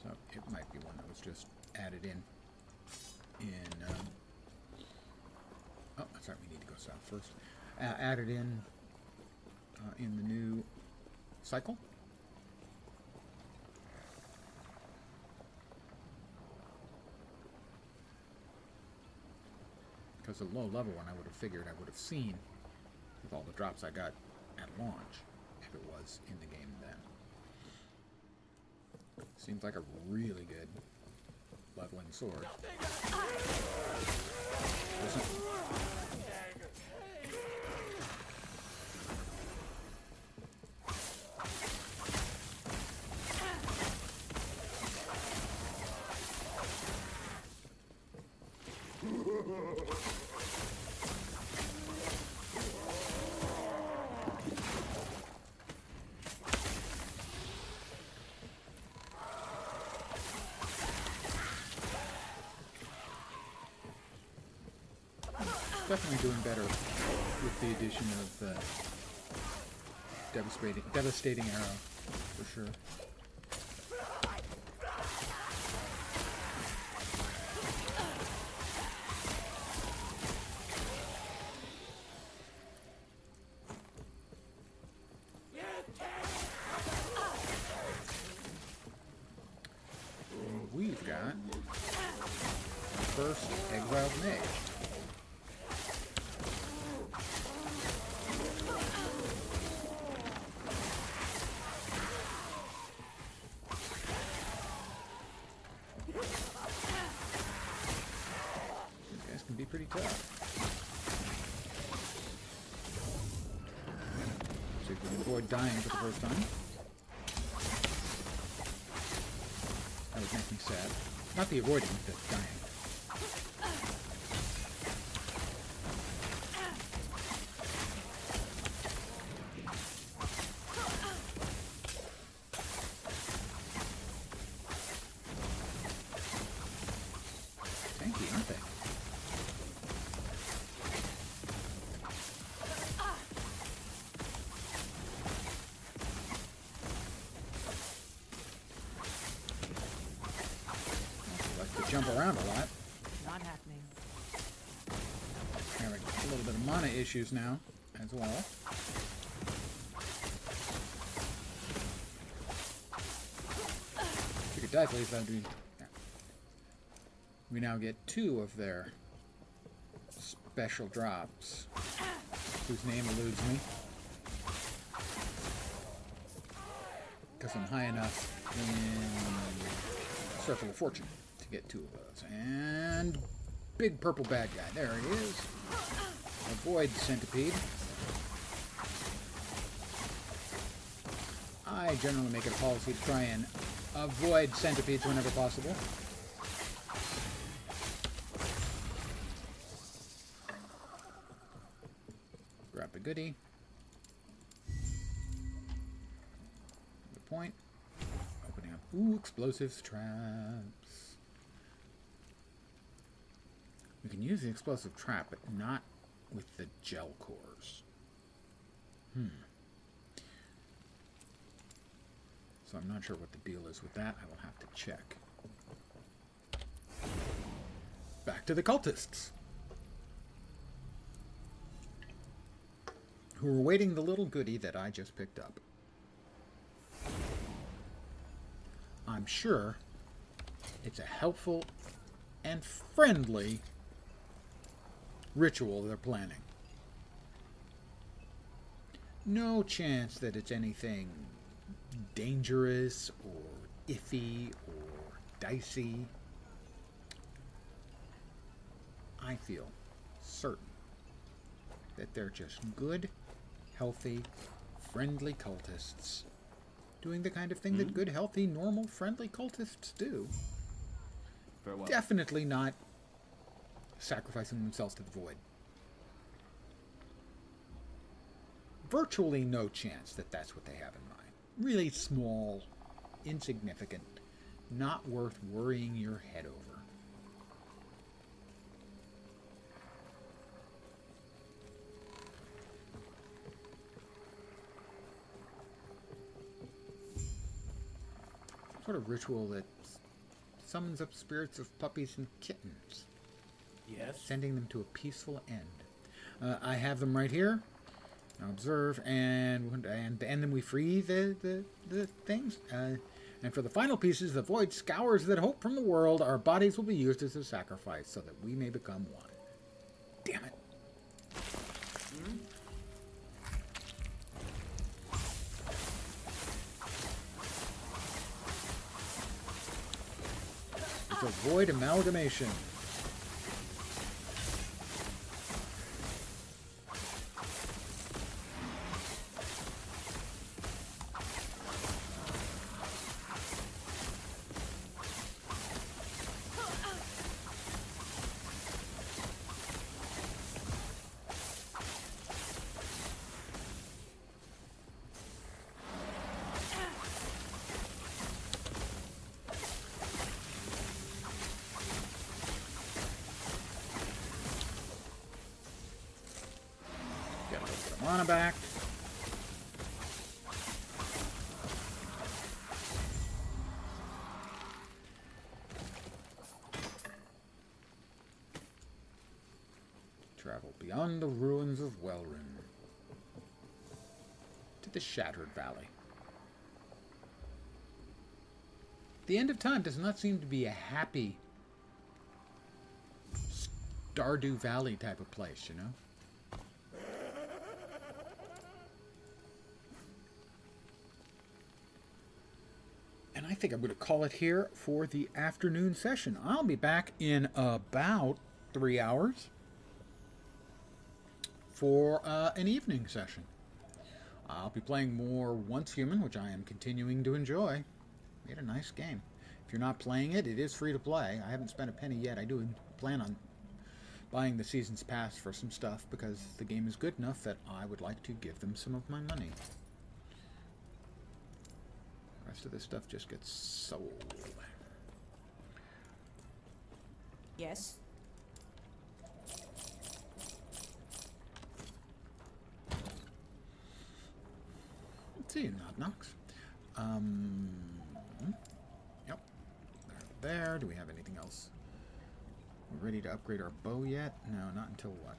So it might be one that was just added in. Oh, that's right, we need to go south first. added in the new cycle. Because the low level one, I would have figured I would have seen with all the drops I got at launch if it was in the game then. Seems like a really good leveling sword. Doesn't. Definitely doing better with the addition of devastating arrow, for sure. And we've got the first exiled mage. Be pretty tough. See if we can avoid dying for the first time. That would make me sad. Not the avoiding, the dying. Tanky, aren't they? Jump around a lot. Not happening. Having a little bit of mana issues now, as well. If you could die, please, that'd be... Yeah. We now get 2 of their special drops, whose name eludes me. Because I'm high enough in Circle of Fortune to get 2 of those. And big purple bad guy. There he is. Avoid centipede. I generally make it a policy to try and avoid centipedes whenever possible. Grab the goodie. Good point. Opening up. Ooh, explosives traps. We can use the explosive trap, but not with the Jelkhors. So I'm not sure what the deal is with that. I will have to check. Back to the cultists, who are awaiting the little goodie that I just picked up. I'm sure it's a helpful and friendly ritual they're planning. No chance that it's anything dangerous or iffy or dicey. I feel certain that they're just good, healthy, friendly cultists doing the kind of thing that good, healthy, normal, friendly cultists do. Farewell. Definitely not sacrificing themselves to the void. Virtually no chance that that's what they have in mind. Really small, insignificant, not worth worrying your head over. Some sort of ritual that summons up spirits of puppies and kittens, Yes? sending them to a peaceful end. I have them right here. Now observe, and then we free the things. And for the final pieces, the void scours that hope from the world. Our bodies will be used as a sacrifice so that we may become one. Damn it. It's a void amalgamation. Get a little bit of mana back. Travel beyond the ruins of Welryn to the Shattered Valley. The end of time does not seem to be a happy Stardew Valley type of place, you know? And I think I'm going to call it here for the afternoon session. I'll be back in about 3 hours for an evening session. I'll be playing more Once Human, which I am continuing to enjoy. Made a nice game. If you're not playing it, it is free to play. I haven't spent a penny yet. I do plan on buying the Season's Pass for some stuff because the game is good enough that I would like to give them some of my money. The rest of this stuff just gets sold. Yes. Let's see, knock knocks. Yep. There. Do we have anything else? We're ready to upgrade our bow yet? No, not until what?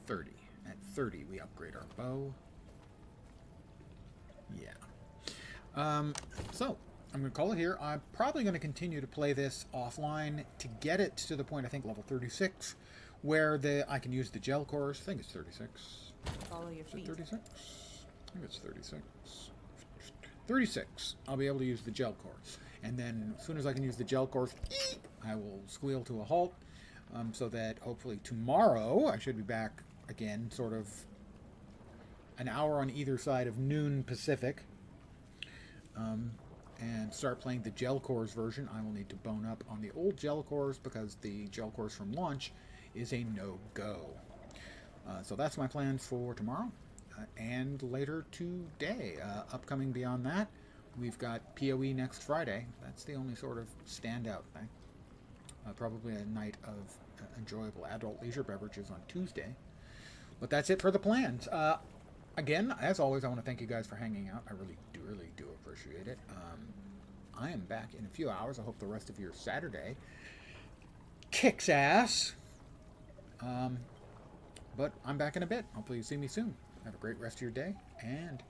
30. At 30, we upgrade our bow. Yeah. So, I'm going to call it here. I'm probably going to continue to play this offline to get it to the point, I think, level 36, where I can use the Jelkhors. I think it's 36. Follow your Is it feet. 36? I think it's 36. 36. I'll be able to use the Jelkhors. And then as soon as I can use the Jelkhors, I will squeal to a halt, so that hopefully tomorrow I should be back again, sort of an hour on either side of noon Pacific, and start playing the Jelkhors version. I will need to bone up on the old Jelkhors because the Jelkhors from launch is a no-go. So that's my plans for tomorrow and later today. Upcoming beyond that, we've got PoE next Friday. That's the only sort of standout thing. Probably a night of enjoyable adult leisure beverages on Tuesday. But that's it for the plans. Again, as always, I want to thank you guys for hanging out. I really do appreciate it. I am back in a few hours. I hope the rest of your Saturday kicks ass. But I'm back in a bit. Hopefully you see me soon. Have a great rest of your day, and